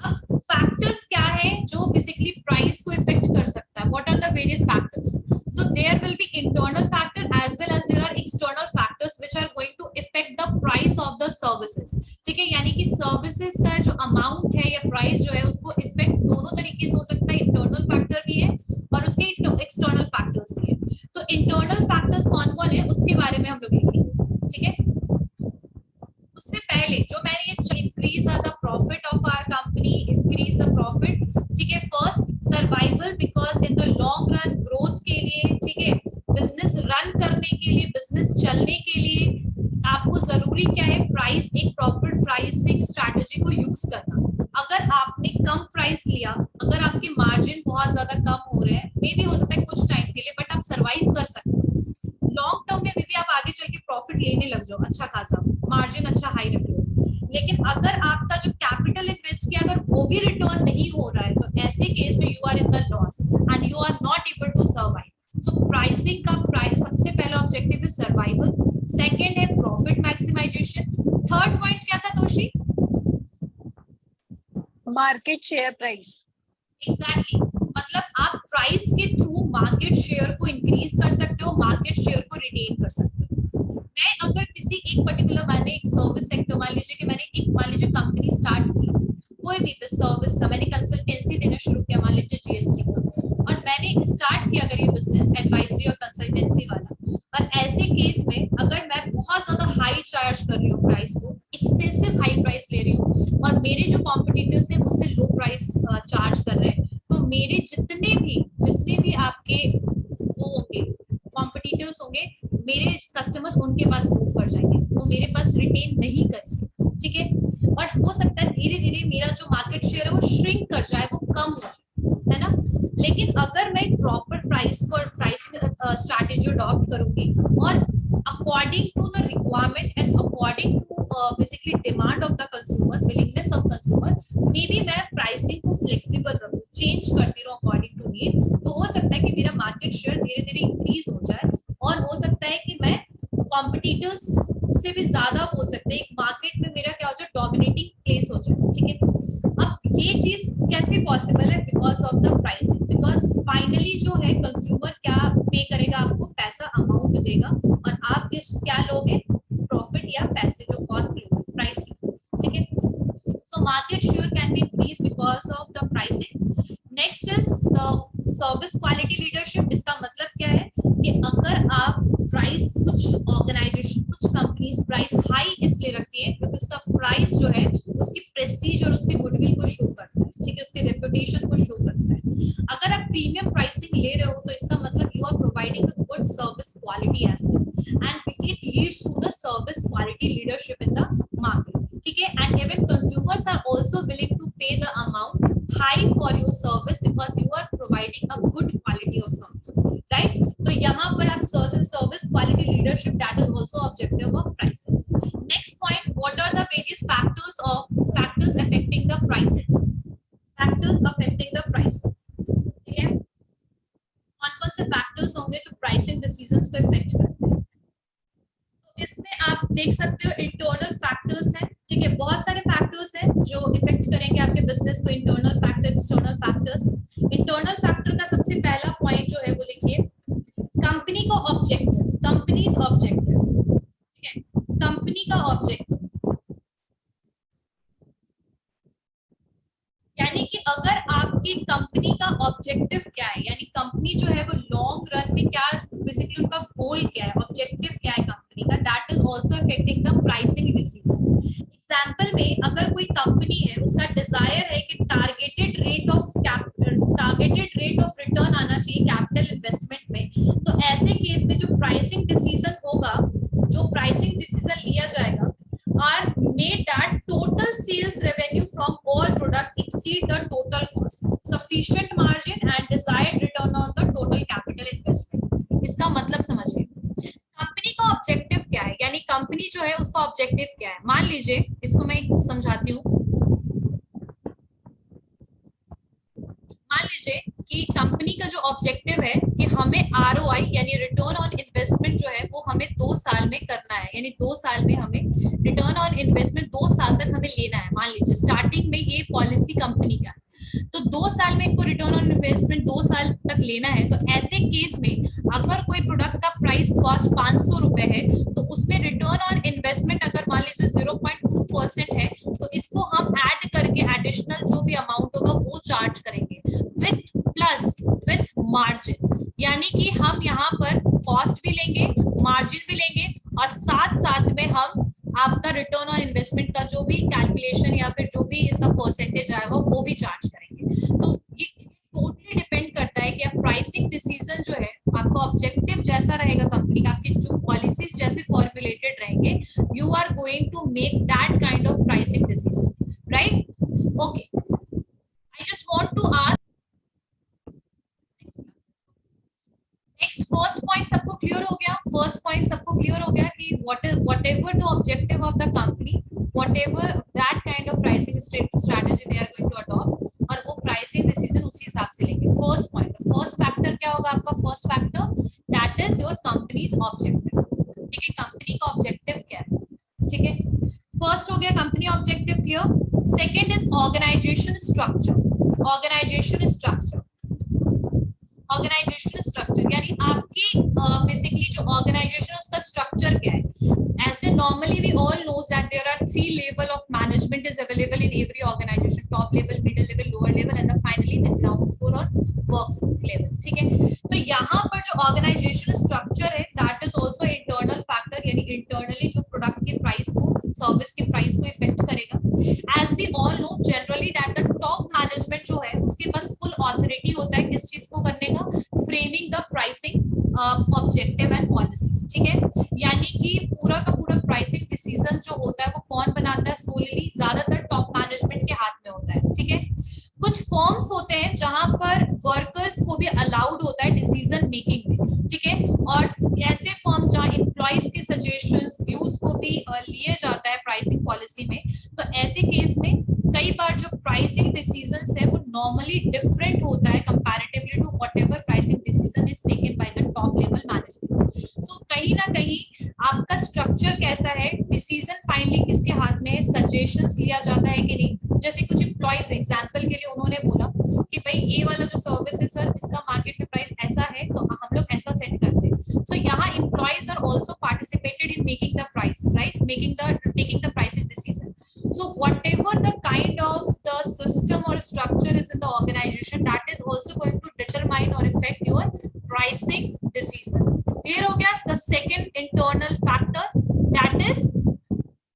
अब फैक्टर्स क्या है जो बेसिकली प्राइस को इफेक्ट कर सकता है, what are the various factors? So there will be internal factor as well as there are external factors which are going to effect the price of the services. ठीक है, यानी कि सर्विसेज का जो अमाउंट है या प्राइस जो है उसको इफेक्ट दोनों तरीके से हो सकता है, इंटरनल फैक्टर भी है और उसके एक्सटर्नल फैक्टर्स भी है। तो इंटरनल फैक्टर्स कौन-कौन है उसके बारे में हम लोग लिखेंगे। ठीक है, उससे पहले जो मैंने ये increase the profit of our company, increase the profit. ठीक है, first survival, because in the long run growth के लिए, ठीक है, बिजनेस रन करने के लिए, चलने के लिए आपको जरूरी क्या है, प्राइस, एक प्रॉपर प्राइसिंग स्ट्रैटेजी को यूज करना। अगर आपने कम प्राइस लिया, अगर आपके मार्जिन बहुत ज्यादा कम हो रहे हैं, मे भी हो सकता है कुछ टाइम के लिए, बट आप सरवाइव कर सकते हो। लॉन्ग टर्म में भी आप आगे चल के प्रॉफिट लेने लग जाओ, अच्छा खासा मार्जिन अच्छा हाई रख लो। लेकिन अगर आपका जो कैपिटल इन्वेस्ट किया अगर वो भी रिटर्न नहीं हो रहा है, तो ऐसे केस में you are in the loss and you are not able to survive. So pricing का सबसे पहला ऑब्जेक्टिव है सर्वाइवल, सेकंड है प्रॉफिट मैक्सिमाइजेशन, थर्ड पॉइंट क्या था Toshi? Market share price. Exactly, मतलब आप प्राइस के थ्रू मार्केट शेयर को इंक्रीज कर सकते हो, मार्केट शेयर को रिटेन कर सकते हो। मैं अगर किसी एक पर्टिकुलर, मैंने एक सर्विस सेक्टर, मान लीजिए कि मैंने एक, मान लीजिए कंपनी स्टार्ट की, कोई भी सर्विस का मैंने कंसल्टेंसी देना शुरू किया, मान लीजिए जीएसटी का, और मैंने स्टार्ट किया अगर ये बिजनेस एडवाइजरी और कंसल्टेंसी वाला, और ऐसे केस में अगर मैं बहुत ज्यादा हाई चार्ज कर रही हूँ प्राइस को, एक्सेसिव हाई प्राइस ले रही हूँ, और मेरे जो कॉम्पिटिटर्स हैं मुझसे लो प्राइस चार्ज कर रहे हैं, तो मेरे जितने भी आपके वो होंगे कॉम्पिटिटर्स होंगे, मेरे कस्टमर्स उनके पास मूव कर जाएंगे, वो मेरे पास रिटेन नहीं करेंगे, ठीक है। और हो सकता है धीरे धीरे मेरा जो मार्केट शेयर है वो श्रिंक कर जाए, वो कम हो जाए, है ना। लेकिन अगर मैं प्रॉपर प्राइसिंग स्ट्रैटेजी अडॉप्ट करूंगी और according to the requirement and according to basically demand of the consumers, willingness of consumer, may be मैं प्राइसिंग को फ्लेक्सिबल रखूं, चेंज करती रहूं अकॉर्डिंग टू नीड, तो हो सकता है कि मेरा मार्केट शेयर धीरे धीरे इंक्रीज हो जाए, और हो सकता है कि मैं कॉम्पिटिटर्स से भी ज्यादा बोल सकते हैं, एक मार्केट में मेरा क्या हो जाए, डोमिनेटिंग प्लेस हो जाए, ठीक है। अब ये चीज कैसे पॉसिबल है? Because of the pricing, because finally जो है कंज्यूमर क्या पे करेगा, आपको पैसा अमाउंट देगा, और आप क्या लोगे, प्रॉफिट या पैसे जो कॉस्ट लोगे, प्राइस, ठीक है। So market share can be increase because of the pricing. Next is service quality leadership. इसका मतलब क्या है कि अगर आप प्राइस, कुछ ऑर्गेनाइजेशन, कुछ कंपनीज प्राइस हाई इसलिए रखती है क्योंकि उसका प्राइस जो है उसकी प्रेस्टीज और उसकी गुडविल को शो करता है, ठीक है, उसके रेपुटेशन को शो करता है। अगर आप प्रीमियम प्राइसिंग ले रहे हो तो इसका मतलब you are providing a good service quality as well, and it leads to the service quality leadership in the market, ठीक है। And even consumers are also willing to pay the amount high for your service because you are providing a good quality of service, right? तो यहाँ पर आप service quality leadership, that is also objective of pricing. Next point, what are the various factors affecting the pricing? Factors affecting the pricing, ठीक है। कौन-कौन से factors होंगे जो pricing decisions को affect करते हैं? इसमें आप देख सकते हो इंटरनल फैक्टर्स हैं, ठीक है, बहुत सारे फैक्टर्स हैं जो इफेक्ट करेंगे आपके बिजनेस को, internal factor, external factors. Internal factor का सबसे पहला पॉइंट जो है वो लिखिए, कंपनी का ऑब्जेक्टिव, कंपनीज ऑब्जेक्टिव, ठीक है, कंपनी का ऑब्जेक्टिव, यानी कि अगर आपकी कंपनी का ऑब्जेक्टिव क्या है, यानी कंपनी जो है वो लॉन्ग रन में क्या, बेसिकली उनका गोल क्या है, ऑब्जेक्टिव क्या है कंपनी का, that is also affecting the pricing decision. Example में अगर कोई कंपनी है, उसका डिजायर है कि टारगेटेड रेट ऑफ रिटर्न आना चाहिए कैपिटल इन्वेस्टमेंट में, तो ऐसे केस में जो प्राइसिंग डिसीजन होगा, जो प्राइसिंग डिसीजन लिया जाएगा, are made that total sales revenue from all product exceed the total cost, sufficient margin and desired return on the total capital investment। इसका मतलब समझिए, कंपनी का ऑब्जेक्टिव क्या है, यानी कंपनी जो है उसका ऑब्जेक्टिव क्या है। मान लीजिए, इसको मैं समझाती हूँ, मान लीजिए कि कंपनी का जो ऑब्जेक्टिव है कि हमें ROI यानी रिटर्न ऑन इन्वेस्टमेंट जो है वो हमें 2 साल में करना है, यानी 2 साल में हमें रिटर्न ऑन इन्वेस्टमेंट 2 साल तक हमें लेना है। मान लीजिए स्टार्टिंग में ये पॉलिसी कंपनी का, तो 2 साल में इनको रिटर्न ऑन इन्वेस्टमेंट 2 साल तक लेना है। तो ऐसे केस में अगर कोई प्रोडक्ट का प्राइस कॉस्ट 500 रुपए है, तो उसमें रिटर्न ऑन इन्वेस्टमेंट अगर मान लीजिए 0.2% है, तो इसको हम ऐड करके एडिशनल जो भी अमाउंट होगा वो चार्ज करेंगे विथ मार्जिन, यानी कि हम यहाँ पर कॉस्ट भी लेंगे, मार्जिन भी लेंगे, और साथ साथ में हम आपका रिटर्न ऑन इन्वेस्टमेंट का जो भी कैलकुलेशन या फिर जो भी इसका परसेंटेज आएगा वो भी चार्ज करेंगे। तो ये टोटली डिपेंड करता होता है कि आप प्राइसिंग डिसीजन जो है आपका ऑब्जेक्टिव जैसा रहेगा कंपनी का, आपके जो पॉलिसीज जैसे फॉर्मुलेटेड रहेंगे, you are going to make that kind of pricing decision, right? Okay, I just want to ask next, first point सबको क्लियर हो गया? फर्स्ट पॉइंट सबको क्लियर हो गया कि whatever the objective of the company, whatever that kind of pricing strategy they are going to adopt, और वो प्राइसिंग डिसीजन उसी हिसाब से लेंगे। फर्स्ट पॉइंट, फर्स्ट फैक्टर क्या होगा आपका? First factor that is your companies objective. ठीक है, कंपनी का ऑब्जेक्टिव क्या है? ठीक है, फर्स्ट हो गया company objective clear. Second is organisation structure. Organisation structure, organisational structure यानी आपकी बेसिकली जो ऑर्गेनाइजेशन उसका स्ट्रक्चर क्या है? ऐसे normally we all know that there are 3 level of management is available in every organisation, top level, middle level, lower level and finally the ground floor और वर्क फ्लोर लेवल। ठीक है, तो यहाँ पर जो ऑर्गेनाइजेशनल स्ट्रक्चर है that is also internal factor, यानी इंटरनली जो प्रोडक्ट के प्राइस को, सर्विस के प्राइस को इफेक्ट करेगा। As we all know generally that the top management जो है उसके पास फुल ऑथोरिटी होता है किस चीज को करने का? Framing the pricing objective and policies. ठीक है, यानी कि पूरा का पूरा प्राइसिंग डिसीजन जो होता है वो कौन बनाता है? सोलिली ज्यादातर टॉप मैनेजमेंट के हाथ में होता है। ठीक है, कुछ फॉर्म्स होते हैं जहां पर वर्कर्स को भी अलाउड होता है डिसीजन मेकिंग में। ठीक है, और ऐसे फॉर्म जहां एम्प्लॉइज के सजेशंस, व्यूज को भी लिए जाता है प्राइसिंग पॉलिसी में, तो ऐसे केस में कई बार जो प्राइसिंग डिसीजंस है वो नॉर्मली डिफरेंट होता है comparatively to whatever pricing decision is taken by the top level management. So कहीं ना कहीं आपका स्ट्रक्चर कैसा है? डिसीजन फाइनली किसके हाथ में है? सजेशंस लिया जाता है कि नहीं? जैसे कुछ एम्प्लॉइज एग्जांपल के लिए उन्होंने बोला कि भाई ये वाला जो सर्विस है सर, इसका मार्केट में प्राइस ऐसा है तो हम लोग ऐसा सेट करते हैं। सो यहाँ employees are also participated in making the price, right? Taking the pricing decision. So whatever the kind of the system or structure is in the organization, that is also going to determine or affect your pricing decision. Clear हो गया? The second internal factor that is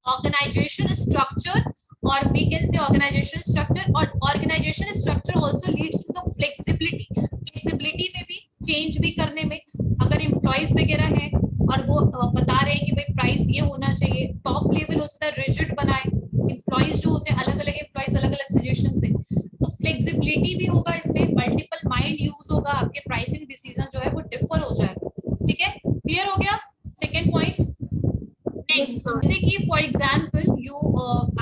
organization structure, or we can say organization structure, or organization structure also leads to the flexibility. Flexibility में भी change भी करने में, अगर employees वगैरह हैं और वो बता रहे हैं कि भाई प्राइस ये होना चाहिए, टॉप लेवल हो सकता है रिजिड बनाए, एम्प्लॉइज जो होते हैं अलग अलग एम्प्लॉइज अलग अलग सजेशंस दें, तो फ्लेक्सिबिलिटी भी होगा इसमें, मल्टीपल माइंड यूज होगा, आपके प्राइसिंग डिसीजन जो है वो डिफर हो जाएगा। ठीक है, क्लियर हो गया? Second point. नेक्स्ट, जैसे कि फॉर एग्जांपल यू,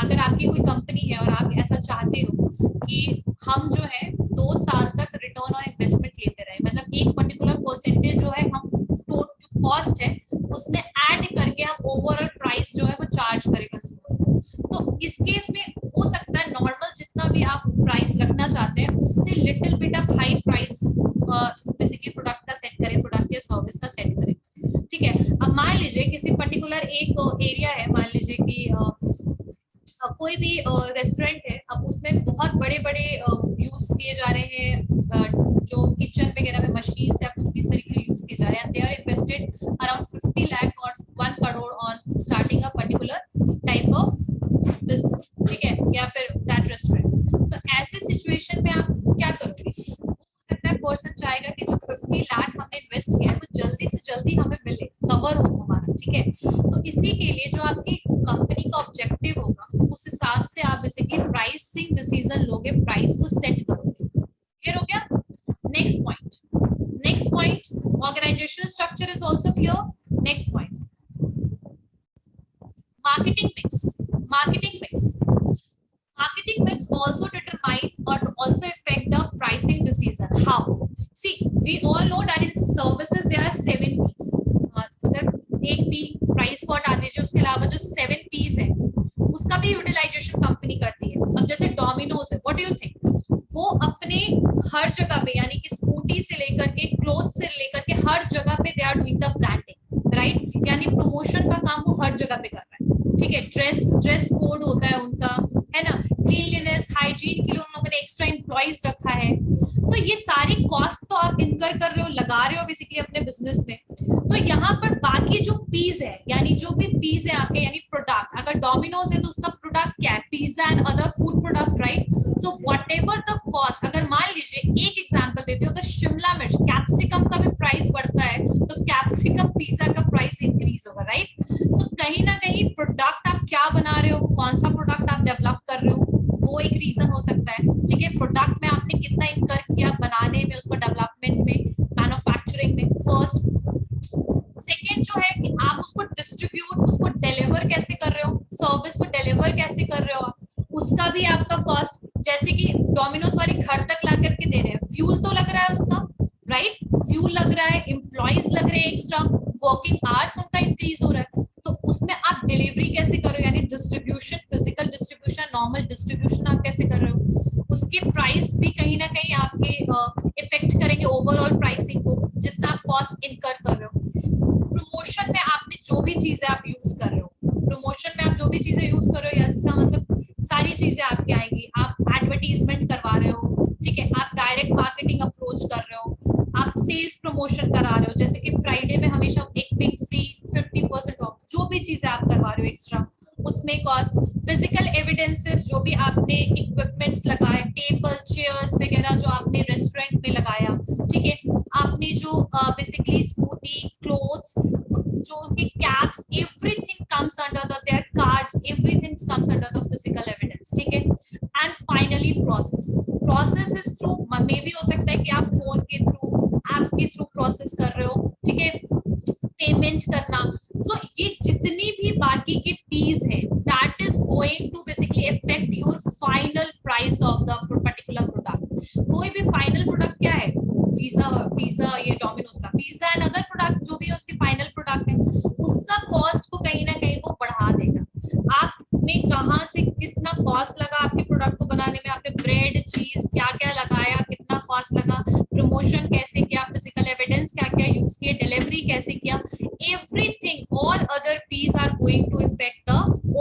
अगर आपकी कोई कंपनी है और आप ऐसा चाहते हो कि हम जो है 2 साल तक रिटर्न ऑन इन्वेस्टमेंट लेते रहे, मतलब एक पर्टिकुलर परसेंटेज जो है हम जो कॉस्ट है उसमें ऐड करके हम ओवरऑल प्राइस जो है वो चार्ज करें कंज्यूमर को, तो इस केस में हो सकता है नॉर्मल जितना भी आप प्राइस रखना चाहते हैं उससे little bit of high price basically product का सेट करें, प्रोडक्ट या सर्विस का सेट करें। ठीक है, अब मान लीजिए किसी पर्टिकुलर एक एरिया है, मान लीजिए कि कोई भी रेस्टोरेंट है, अब उसमें बहुत बड़े बड़े यूज किए जा रहे हैं जो किचन वगैरह में मशीन्स या कुछ भी इस तरीके यूज किए जा रहे हैं, they are invested around 50 lakh और 1 crore on starting a particular type of business. ठीक है, या फिर दैट रेस्टोरेंट। तो ऐसे सिचुएशन में आप क्या करोगे? हो सकता है पर्सन चाहेगा कि जो 50 लाख हमने इन्वेस्ट किया है वो जल्दी से जल्दी हमें मिले, कवर हो हमारा। ठीक है, तो इसी के लिए जो आपकी कंपनी का ऑब्जेक्टिव होगा उस हिसाब से आप बेसिकली प्राइसिंग डिसीजन लोगे, प्राइस को सेट करोगे। क्लियर हो गया? Next point, organisational structure is also clear. Next point, marketing mix also determine or also affect the pricing decision. How? See, we all know that in services there are 7 P's. अगर एक P प्राइस को हटा दीजिए, उसके अलावा जो 7 P's है उसका भी यूटिलाइजेशन कंपनी करती है। अब जैसे डोमिनोज है, व्हाट डू यू थिंक? वो अपने हर जगह पे, यानी कि स्कूटी से लेकर के क्लोथ से लेकर के हर जगह पे they are doing the branding, right? यानी प्रमोशन का काम वो हर जगह पे कर रहा है। ठीक है, ड्रेस कोड होता है उनका, है ना? क्लीनलीनेस, हाइजीन के लिए उन लोगों ने एक्स्ट्रा एम्प्लॉइज रखा है। तो ये सारी कॉस्ट तो आप इनकर कर रहे हो, लगा रहे हो बेसिकली अपने बिजनेस में। तो यहाँ पर बाकी जो पीस है, यानी जो भी पीस है आपके, यानी प्रोडक्ट, अगर डोमिनोज है तो उसका प्रोडक्ट क्या है? Pizza and other food product, right? So whatever the cost, अगर मान लीजिए एक एग्जांपल देते हो, अगर शिमला मिर्च, कैप्सिकम का भी प्राइस बढ़ता है तो कैप्सिकम पिज्जा का प्राइस इंक्रीज होगा, राइट? सो कहीं ना कहीं प्रोडक्ट आप क्या बना रहे हो, कौन सा प्रोडक्ट आप डेवलप कर रहे हो, वो एक रीजन हो सकता है, ठीक है? प्रोडक्ट में आपने कितना इनकर किया बनाने में, उसको डेवलपमेंट में, मैन्युफैक्चरिंग में, फर्स्ट। सेकेंड जो है कि आप उसको डिस्ट्रीब्यूट, उसको डिलीवर कैसे कर रहे हो, सर्विस को डिलीवर कैसे कर रहे हो आप, उसका भी आपका कॉस्ट, जैसे कि डोमिनोज वाले घर तक ला करके दे रहे हैं, फ्यूल तो लग रहा है उसका, राइट? फ्यूल लग रहा है, एम्प्लॉइज लग रहे हैं एक्स्ट्रा, वर्किंग आवर्स उनका इंक्रीज हो रहा है, तो उसमें आप डिलीवरी कैसे कर रहे हो, यानी distribution, physical distribution, normal distribution आप कैसे कर रहे हो, उसके प्राइस भी कहीं ना कहीं आपके इफेक्ट करेंगे ओवरऑल प्राइसिंग को, जितना आप कॉस्ट इनकर कर रहे हो। प्रमोशन में आपने जो भी चीजें आप यूज कर रहे हो, प्रमोशन में आप जो भी चीजें यूज कर रहे हो, इसका मतलब सारी चीजें आपके आएंगी, आप एडवर्टीजमेंट करवा रहे हो, ठीक है? आप डायरेक्ट मार्केटिंग अप्रोच कर रहे हो, आप सेल्स प्रमोशन करा रहे हो, जैसे कि फ्राइडे में हमेशा एक पिक फ्री, 50% ऑफ, जो भी चीजें आप करवा रहे हो एक्स्ट्रा, उसमें कॉस्ट। फिजिकल एविडेंसेस जो भी आपने इक्विपमेंट्स लगाए, टेबल चेयर्स वगैरह जो आपने रेस्टोरेंट में लगाया, ठीक है? आपने जो बेसिकली स्कूटी, क्लोथ्स, जो उनकी caps, everything comes under the their cards, everything comes under the physical evidence, ठीक है? And finally process is through, मे भी हो सकता है कि आप फोन के थ्रू, ऐप के थ्रू प्रोसेस कर रहे हो, ठीक है? पेमेंट करना, सो ये जितनी भी बाकी के फीस है, that is going to basically affect your final price of the particular product. कोई भी फाइनल प्रोडक्ट क्या है, पिज्जा ये डोमिनोज का पिज्जा एंड अदर प्रोडक्ट जो भी है उसके फाइनल प्रोडक्ट है, उसका कॉस्ट को कहीं ना कहीं वो बढ़ा देगा। आपने कहाँ से कितना कॉस्ट लगा आपके प्रोडक्ट को बनाने में, आपने ब्रेड, चीज क्या क्या लगाया, कितना कॉस्ट लगा, प्रमोशन कैसे किया, फिजिकल एविडेंस क्या क्या यूज किया, डिलीवरी कैसे किया, everything, all other fees are going to effect the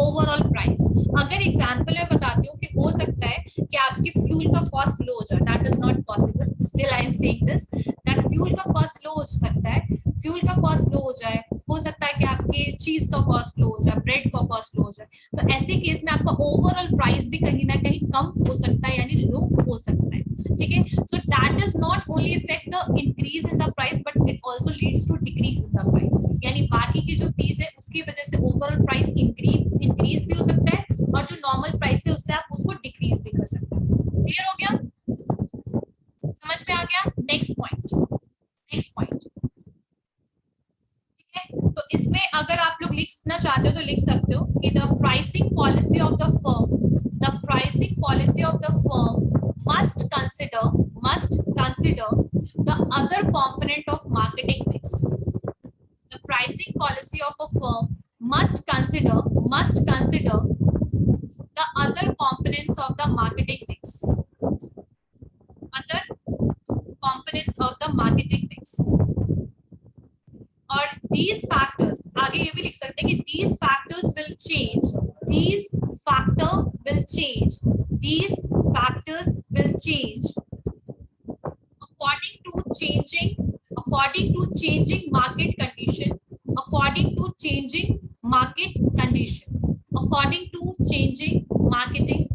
overall price. अगर एग्जांपल मैं बताती हूँ कि हो सकता है कि आपकी फ्यूल का कॉस्ट लो हो जाए, that is not possible, still I am saying this, that fuel का कॉस्ट लो हो सकता है, फ्यूल का कॉस्ट लो हो जाए, हो सकता है कि आपके चीज का कॉस्ट लो हो जाए, ब्रेड का कॉस्ट लो हो जाए, तो ऐसे केस में आपका ओवरऑल प्राइस भी कहीं ना कहीं कम हो सकता है, यानी लो हो सकता है, ठीक है? So that is not only effect the increase in the price, but it also leads to decrease in the price, यानी बाकी की जो फीस है उसकी वजह से ओवरऑल प्राइस इंक्रीज भी हो सकता है, और जो नॉर्मल प्राइस है उससे आप उसको डिक्रीज भी कर सकते हैं। क्लियर हो गया, समझ में आ गया? नेक्स्ट पॉइंट, ठीक है? तो इसमें अगर आप लोग लिखना चाहते हो तो लिख सकते हो कि the pricing policy of the firm, the pricing policy of the firm must consider the other component of marketing mix. The pricing policy of a firm must consider the other components of the marketing mix. Other components of the marketing mix. और these factors, आगे ये भी लिख सकते हैं कि these factors will change. These factors will change according to changing market condition, according to changing marketing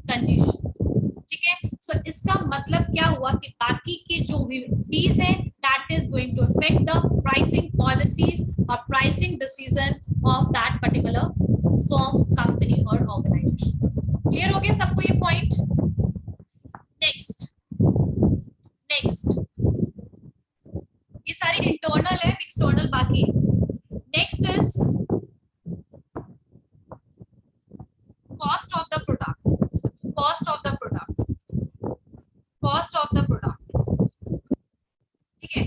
condition, ठीक है? सो इसका मतलब क्या हुआ कि बाकी के जो भी फीस है, that is going to affect the pricing policies or pricing decision of that particular firm, company or organization. Clear हो गया सबको ये पॉइंट? नेक्स्ट ये सारे इंटरनल है, एक्सटर्नल बाकी। Next is cost of the product, ठीक है?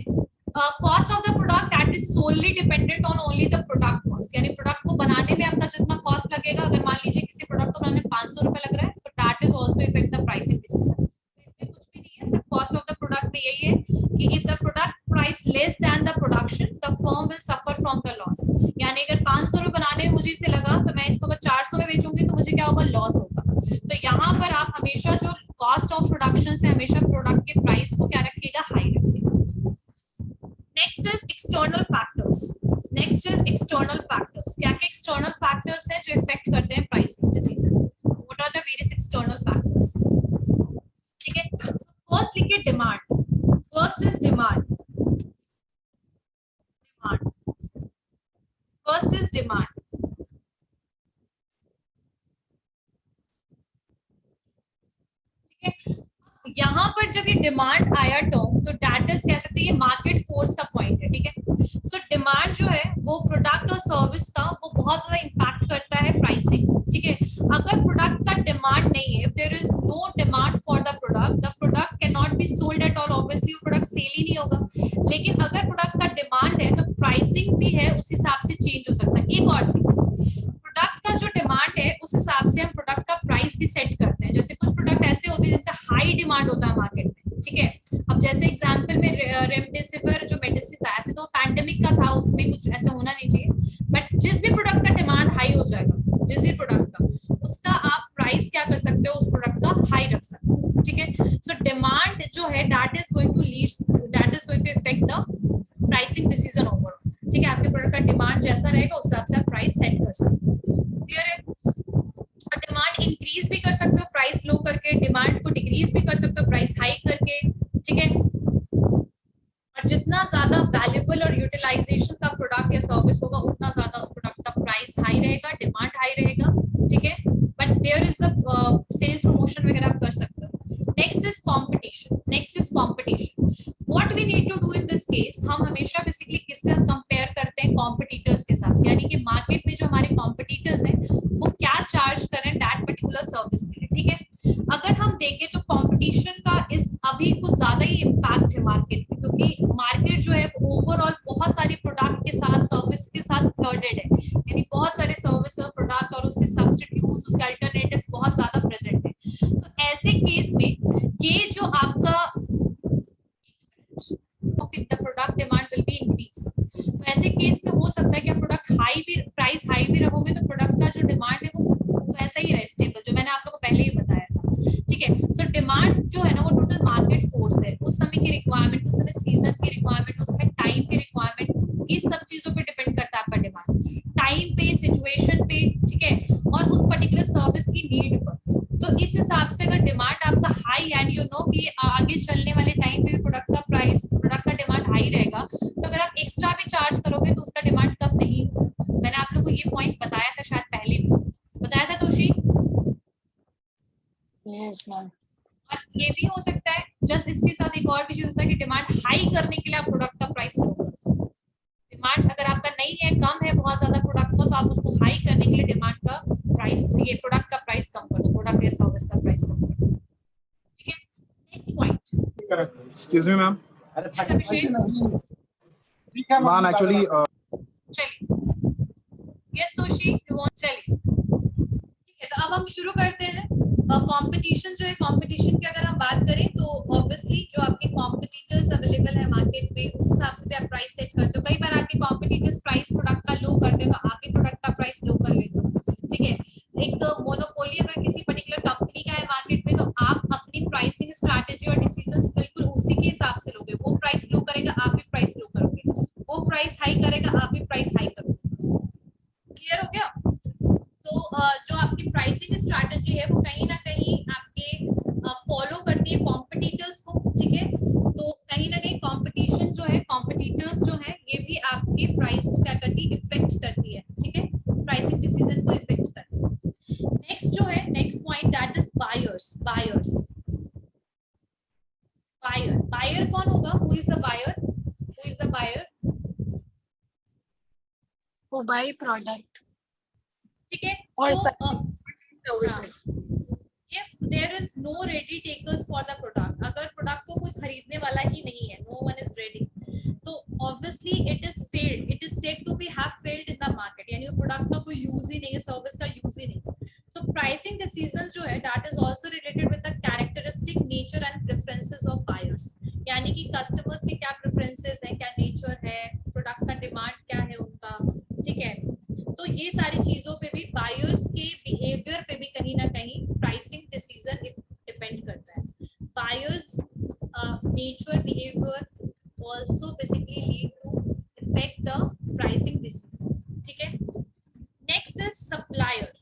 Cost of the product that is solely dependent on only the product cost, यानी प्रोडक्ट को बनाने में आपका जितना कॉस्ट लगेगा, अगर मान लीजिए किसी प्रोडक्ट को बनाने में 500 रुपए लग रहा है, तो that is also effect the pricing decision. इसमें कुछ भी नहीं है, सिर्फ कॉस्ट ऑफ द प्रोडक्ट में यही है कि if the product price less than the production, the firm will suffer from the loss. यानी अगर 500 रुपए बनाने में मुझे इसे लगा, तो मैं इसको अगर 400 में बेचूंगी तो मुझे क्या होगा, लॉस होगा। तो यहाँ पर आप हमेशा जो कॉस्ट ऑफ प्रोडक्शन से हमेशा प्रोडक्ट के प्राइस को क्या रखिएगा, हाई रखिएगा। Next is external factors. क्या क्या एक्सटर्नल फैक्टर्स हैं जो इफेक्ट करते हैं pricing decision? What are the various external factors? ठीक है, फर्स्ट लिखिए डिमांड। First is demand. यहाँ पर जब ये डिमांड आया टर्म, तो दैट इज कह सकते हैं ये मार्केट फोर्स का पॉइंट है, ठीक है। सो डिमांड जो है वो प्रोडक्ट और सर्विस का वो बहुत ज्यादा इम्पैक्ट करता है प्राइसिंग, ठीक है। अगर प्रोडक्ट का डिमांड नहीं है, if there is no demand for the product can not be sold at all, obviously वो प्रोडक्ट सेल ही नहीं होगा। लेकिन अगर प्रोडक्ट का डिमांड है तो प्राइसिंग भी है उस हिसाब से चेंज हो सकता है। एक और चीज, प्रोडक्ट का जो डिमांड है उस हिसाब से हम प्रोडक्ट का प्राइस भी सेट करते हैं। जैसे कुछ प्रोडक्ट ऐसे होते हैं जिनका हाई डिमांड होता है मार्केट में, ठीक है। अब जैसे एग्जांपल में रेमडेसिविर जो मेडिसिन था, ऐसे तो पैंडेमिक का था, उसमें कुछ ऐसा होना नहीं चाहिए, बट जिस भी प्रोडक्ट का डिमांड हाई हो जाएगा, जिस भी प्रोडक्ट का, उसका आप प्राइस क्या कर सकते हो, उस प्रोडक्ट का हाई रख सकते हो, ठीक है। सो डिमांड जो है that is going to effect the pricing decision overall, ठीक है। आपके प्रोडक्ट का डिमांड जैसा रहेगा उस हिसाब से आप प्राइस सेट कर सकते हो, क्लियर है। और डिमांड इंक्रीज भी कर सकते हो प्राइस लो करके, डिमांड को डिक्रीज भी कर सकते हो प्राइस हाई करके, ठीक है। और जितना ज्यादा वैल्यूएबल और यूटिलाइजेशन का प्रोडक्ट या सर्विस होगा, उतना ज्यादा उस प्रोडक्ट का प्राइस हाई रहेगा, डिमांड हाई रहेगा, ठीक है। But there is the sales promotion वगैरह आप कर सकते हो। Next is competition. What we need to do in this case, हम हमेशा बेसिकली किसका कंपेयर करते हैं, कॉम्पिटिटर्स के साथ, यानी कि मार्केट में जो हमारे कॉम्पिटिटर्स हैं वो क्या चार्ज करें दैट पर्टिकुलर सर्विस के लिए, ठीक है। अगर हम देखें तो कंपटीशन का इस अभी कुछ ज्यादा ही इम्पैक्ट है मार्केट में, क्योंकि मार्केट जो है ओवरऑल बहुत सारे प्रोडक्ट के साथ, सर्विस के साथ फ्लडेड है, यानी बहुत सारे सर्विस और प्रोडक्ट और उसके सब्स्टिट्यूट्स, उसके अल्टरनेटिव्स बहुत ज्यादा प्रेजेंट है। तो ऐसे केस में ये जो आपका the product demand will be increase, तो ऐसे केस में हो सकता है कि आप प्रोडक्ट हाई भी, प्राइस हाई भी रखोगे तो प्रोडक्ट का जो डिमांड है वो वैसा ही रहे, स्टेबल, जो मैंने आप लोगों को पहले ही बताया था, ठीक है। सो डिमांड जो है ना वो टोटल मार्केट फोर्स है, उस समय की रिक्वायरमेंट, उस समय सीजन की रिक्वायरमेंट, उस समय टाइम की रिक्वायरमेंट, ये सब चीजों पे डिपेंड करता है आपका डिमांड, टाइम पे, सिचुएशन पे, ठीक है, और उस पर्टिकुलर सर्विस की नीड पर। तो इस हिसाब से अगर डिमांड आपका हाई एंड यू नो कि आगे चलने वाले टाइम पे भी प्रोडक्ट का प्राइस, प्रोडक्ट का डिमांड हाई रहेगा, तो अगर आप एक्स्ट्रा भी चार्ज करोगे तो उसका डिमांड कम नहीं होगा। मैंने आप लोगों को ये पॉइंट बताया था, शायद पहले भी बताया था तोशी। Yes ma'am. और ये भी हो सकता है, जस्ट इसके साथ एक और भी चीज होता है कि डिमांड हाई करने के लिए आप प्रोडक्ट का प्राइस लो करो। डिमांड अगर आपका नहीं है, कम है बहुत ज्यादा प्रोडक्ट का, तो आप उसको हाई करने के लिए डिमांड का प्राइस, ये प्रोडक्ट का प्राइस कम कर दो, प्रोडक्ट या सर्विस का प्राइस कम कर दो, ठीक है। Next point, excuse me ma'am, ma'am actually चलिए, यस तोशी यू वांट, चलिए ठीक है। तो अब हम शुरू करते हैं। कंपटीशन जो है, कंपटीशन की अगर हम बात करें तो ऑब्वियसली जो आपके कॉम्पिटिटर्स अवेलेबल है मार्केट में, उस हिसाब से भी आप प्राइस सेट करते हो। कई बार आपके कॉम्पिटिटर्स प्राइस प्रोडक्ट का लो करते हो तो आप भी प्रोडक्ट का प्राइस लो कर लेते हो, ठीक है। एक मोनोपोली अगर किसी पर्टिकुलर कंपनी का है मार्केट में, तो आप अपनी प्राइसिंग स्ट्रैटेजी और डिसीजंस बिल्कुल उसी के हिसाब से लोगे। वो प्राइस लो करेगा, आप भी प्राइस लो करोगे, वो प्राइस हाई करेगा, आप भी प्राइस हाई करोगे, क्लियर हो गया। तो जो आपकी प्राइसिंग स्ट्रैटेजी है वो कहीं ना कहीं आपके फॉलो करती है कॉम्पिटिटर्स को, ठीक है। तो कहीं ना कहीं कंपटीशन जो है, कॉम्पिटिटर्स जो है, ये भी आपके प्राइस को क्या करती है, इफेक्ट करती है, ठीक है, प्राइसिंग डिसीजन को इफेक्ट करती है। नेक्स्ट जो है, next point that is buyers. Buyer कौन होगा, हु इज द बायर, वो बाई प्रोडक्ट ठीक है। और services, if there is no ready takers for the product, अगर प्रोडक्ट को कोई खरीदने वाला ही नहीं है, no one is ready, तो obviously it is failed, it is said to be have failed in the market, यानी वो प्रोडक्ट का कोई यूज ही नहीं है, सर्विस का यूज ही नहीं है। So pricing decision जो है that is also related with the characteristic nature and preferences of buyers, यानी कि कस्टमर्स के क्या प्रेफरेंसेस हैं, क्या नेचर है, प्रोडक्ट का डिमांड क्या है उनका, ठीक है। तो ये सारी चीजों पे भी, बायर्स के बिहेवियर पे भी कहीं ना कहीं प्राइसिंग डिसीजन डिपेंड करता है। Buyers nature, behaviour also basically lead to effect the pricing decision, ठीक है। Next is supplier,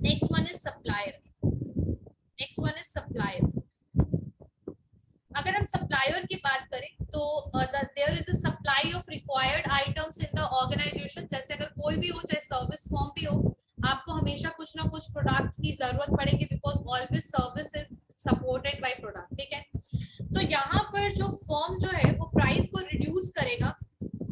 next one is supplier. अगर हम सप्लायर की बात करें तो there is a supply of required items in the organisation. जैसे अगर कोई भी हो, चाहे सर्विस फॉर्म भी हो, आपको हमेशा कुछ ना कुछ प्रोडक्ट की जरूरत पड़ेगी, because always services supported by product, ठीक है। तो यहाँ पर जो फर्म जो है वो प्राइस को रिड्यूस करेगा,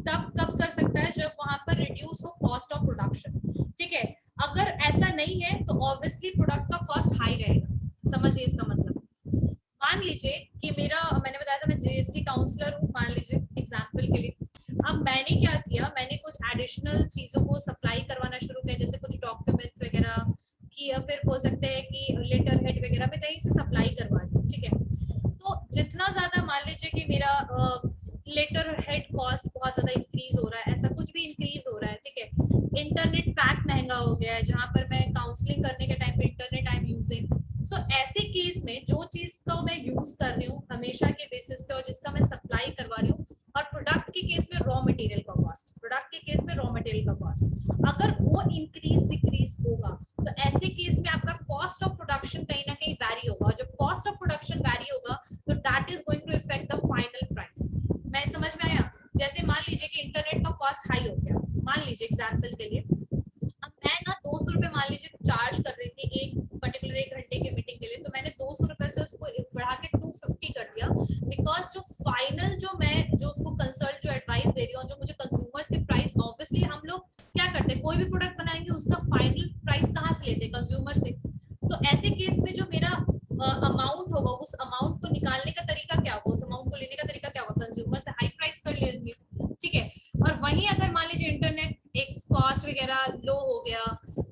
तब कब कर सकता है, जब वहां पर रिड्यूस हो कॉस्ट ऑफ प्रोडक्शन, ठीक है। अगर ऐसा नहीं है तो ऑब्वियसली प्रोडक्ट का कॉस्ट हाई रहेगा। समझिए इसका मतलब। मान लीजिए कि मैंने बताया था मैं जीएसटी काउंसलर हूँ, मान लीजिए एग्जांपल के लिए। अब मैंने क्या किया, मैंने कुछ एडिशनल चीजों को सप्लाई करवाना शुरू किया, जैसे कुछ डॉक्यूमेंट्स वगैरह की, या फिर हो सकते हैं कि लेटर हेड वगैरह में कहीं से सप्लाई करवा दी, ठीक है। तो जितना ज्यादा मान लीजिए कि मेरा लेटर हेड कॉस्ट बहुत ज्यादा इंक्रीज हो रहा है, ऐसा कुछ भी इंक्रीज हो रहा है, ठीक है। इंटरनेट पैक महंगा हो गया है, जहां पर मैं काउंसलिंग करने के टाइम पे इंटरनेट आई एम यूजिंग। सो ऐसे केस में जो चीज को मैं यूज कर रही हूँ हमेशा के बेसिस पे और जिसका मैं सप्लाई करवा रही हूँ, और प्रोडक्ट के केस में रॉ मटेरियल का कॉस्ट, प्रोडक्ट के केस में रॉ मटेरियल का कॉस्ट, अगर वो इंक्रीज डिक्रीज होगा तो ऐसे केस में आपका कॉस्ट ऑफ प्रोडक्शन कहीं ना कहीं वैरी होगा, और जब कॉस्ट ऑफ प्रोडक्शन वैरी होगा तो that is going to effect the final price. मैं समझ में आया? जैसे मान लीजिए कि इंटरनेट का कॉस्ट हाई हो गया, मान लीजिए एग्जांपल के लिए, अब मैं ना 200 रुपए मान लीजिए चार्ज कर रही थी एक पर्टिकुलर 1 घंटे की मीटिंग के लिए, तो मैंने 200 रुपए से उसको बढ़ा के 250 कर दिया, बिकॉज जो फाइनल जो उसको कंसल्ट जो एडवाइस दे रही हूँ, जो मुझे कंज्यूमर से प्राइस, ऑब्वियसली हम लोग क्या करते हैं, कोई भी प्रोडक्ट बनाएंगे उसका फाइनल प्राइस कहाँ से लेते हैं, कंज्यूमर से। तो ऐसे केस में जो मेरा अमाउंट होगा, उस अमाउंट को निकालने का तरीका क्या होगा, उस अमाउंट को लेने का तरीका क्या होगा, कंज्यूमर से हाई प्राइस कर लेंगे, ठीक है। और वहीं अगर मान लीजिए इंटरनेट एक्स कॉस्ट वगैरह लो हो गया,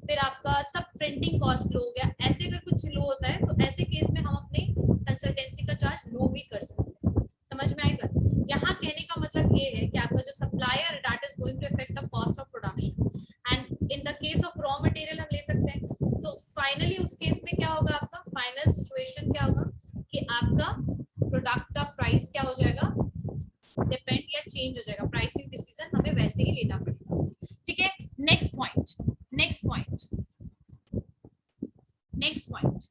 फिर आपका सब प्रिंटिंग कॉस्ट लो हो गया, ऐसे अगर कुछ लो होता है तो ऐसे केस में हम अपने कंसल्टेंसी का चार्ज लो भी कर सकते हैं। समझ में आई बात? यहाँ कहने का मतलब ये है कि आपका जो supplier that is going to affect the cost of production, and in the case of raw material हम ले सकते हैं। तो फाइनली उस केस में क्या होगा, आपका फाइनल सिचुएशन क्या होगा कि आपका प्रोडक्ट का प्राइस क्या हो जाएगा, डिपेंड या चेंज हो जाएगा, प्राइसिंग डिसीजन हमें वैसे ही लेना पड़ेगा, ठीक है। Next point, next point, next point,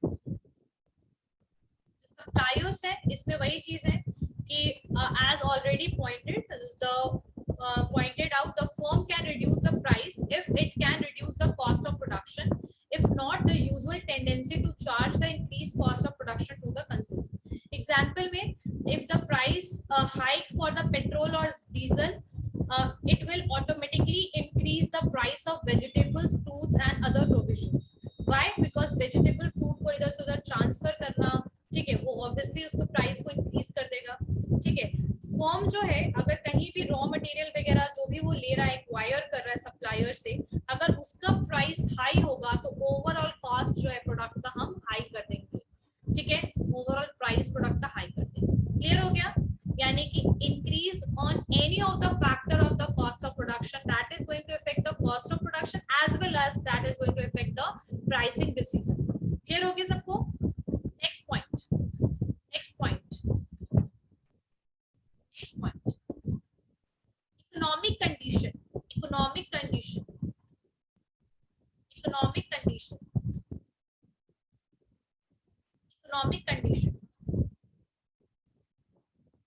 suppliers है, इसमें वही चीज है कि as already pointed out, the firm can reduce the price if it can reduce the cost of production. If not, the usual tendency to charge the increased cost of production to the consumer. Example में, if the price hike for the petrol or diesel, it will automatically increase the price of vegetables, fruits and other provisions. Why? Because vegetable fruit को इधर से उधर ट्रांसफर करना, ठीक है, वो ऑब्वियसली उसको प्राइस को इंक्रीज कर देगा, ठीक है। फर्म जो है अगर कहीं भी रॉ मटेरियल वगैरह जो भी वो ले रहा है, एक्वायर कर रहा है सप्लायर से, अगर उसका प्राइस हाई होगा तो ओवरऑल कॉस्ट जो है प्रोडक्ट का हम हाई कर देंगे, ठीक है, ओवरऑल प्राइस प्रोडक्ट का हाई कर देंगे। क्लियर हो गया? यानी कि increase on any of the factor of the cost of production, that is going to affect the cost of production as well as that is going to affect the pricing decision. Clear हो गया सबको? Next point, next point, next point, economic condition, economic condition, economic condition, economic condition,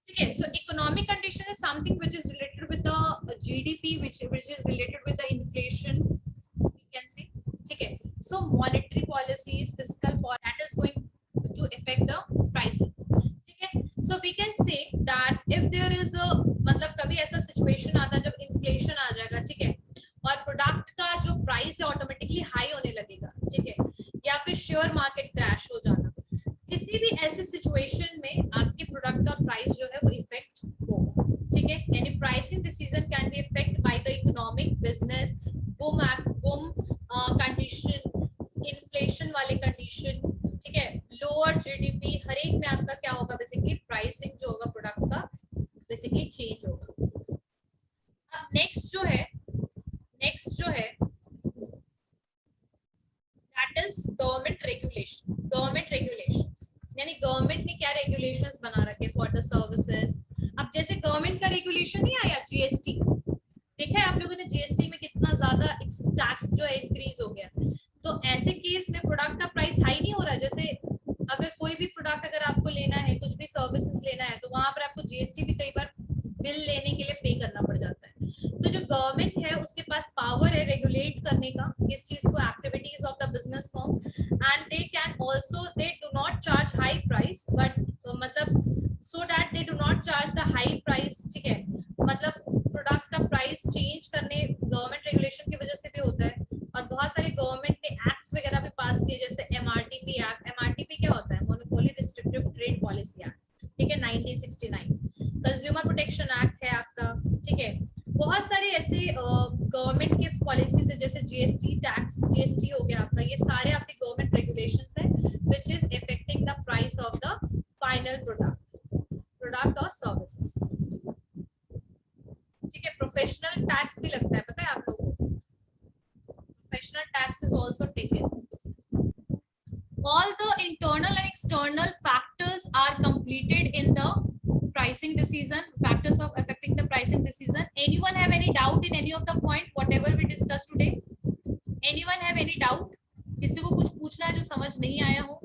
ठीक है। So economic condition is something which is related with the GDP, which is related with the inflation, we can say, ठीक है। So monetary policies, fiscal policy, that is going to affect the pricing, ठीक है। So we can say that if there is a, मतलब कभी ऐसा सिचुएशन आता है जब इन्फ्लेशन आ जाएगा, ठीक है, और प्रोडक्ट का जो प्राइस है ऑटोमेटिकली हाई होने लगेगा, ठीक है, या फिर शेयर मार्केट क्रैश हो जाना, किसी भी ऐसे सिचुएशन में आपके प्रोडक्ट का प्राइस जो है वो इफेक्ट होगा, ठीक है। यानी pricing decision can be effect by the economic, business, boom condition, inflation वाले कंडीशन, ठीक है, लोअर जीडीपी, हर एक में आपका क्या होगा, बेसिकली प्राइसिंग जो होगा प्रोडक्ट का बेसिकली चेंज होगा। अब नेक्स्ट जो है that is government regulation, government regulations, यानी गवर्नमेंट ने क्या रेगुलेशंस बना रखे फॉर द सर्विसेज। अब जैसे गवर्नमेंट का रेगुलेशन नहीं आया जीएसटी, देखा है आप लोगों ने जीएसटी में कितना ज्यादा टैक्स जो है इंक्रीज हो गया, तो ऐसे केस में प्रोडक्ट का प्राइस हाई नहीं हो रहा। जैसे अगर कोई भी प्रोडक्ट अगर आपको लेना है, कुछ भी सर्विसेज लेना है, तो वहां पर आपको जीएसटी भी कई बार बिल लेने के लिए पे करना पड़ जाता है। तो जो गवर्नमेंट है उसके पास पावर है रेगुलेट करने का इस चीज को, activities of the business firm, and they can also, they do not not charge high price, but मतलब so that they do not charge the high price, ठीक है, मतलब प्रोडक्ट का प्राइस चेंज करने गवर्नमेंट रेगुलेशन की वजह से भी होता है, और बहुत सारे गवर्नमेंट ने एक्ट्स वगैरह भी पास किए, जैसे एमआरटीपी एक्ट। एमआरटीपी क्या होता है? Monopoly restrictive trade policy act, ठीक है, 1969। कंज्यूमर प्रोटेक्शन एक्ट है आपका, ठीक है। बहुत सारे ऐसे गवर्नमेंट के पॉलिसीज है, जैसे जीएसटी टैक्स, जीएसटी हो गया आपका, ये सारे आपके गवर्नमेंट रेगुलेशंस है which is affecting the price of the final product और सर्विसेज, ठीक है। प्रोफेशनल टैक्स भी लगता है, पता है आप लोगों को? Professional tax is also taken. All the internal and external factors are completed in the pricing decision, factors of affecting the pricing decision. Anyone have any doubt in any of the point whatever we discussed today? Anyone have any doubt? किसी को कुछ पूछना है जो समझ नहीं आया हो?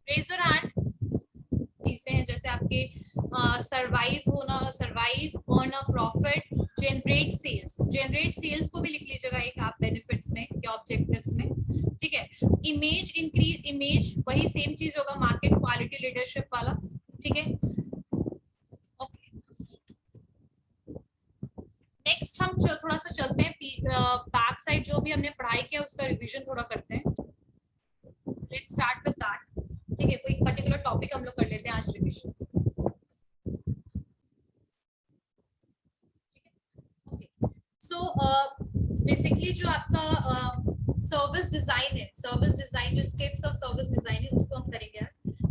Raise your hand. चीजें हैं जैसे आपके सर्वाइव होना, survive, earn a profit, generate sales. Generate sales को भी लिख लीजिएगा एक आप बेनिफिट्स में या ऑब्जेक्टिव्स में, ठीक है। इमेज इंक्रीज, इमेज वही सेम चीज होगा, मार्केट क्वालिटी लीडरशिप वाला, ठीक है। ओके, नेक्स्ट हम थोड़ा सा चलते हैं बैक साइड, जो भी हमने पढ़ाई किया उसका रिवीजन थोड़ा करते हैं। लेट्स स्टार्ट विद दैट, ठीक है। कोई पर्टिकुलर टॉपिक हम लोग कर लेते हैं आज रिवीजन, सो बेसिकली जो आपका सर्विस डिजाइन है, सर्विस डिजाइन जो स्टेप्स ऑफ सर्विस डिजाइन है उसको हम करेंगे।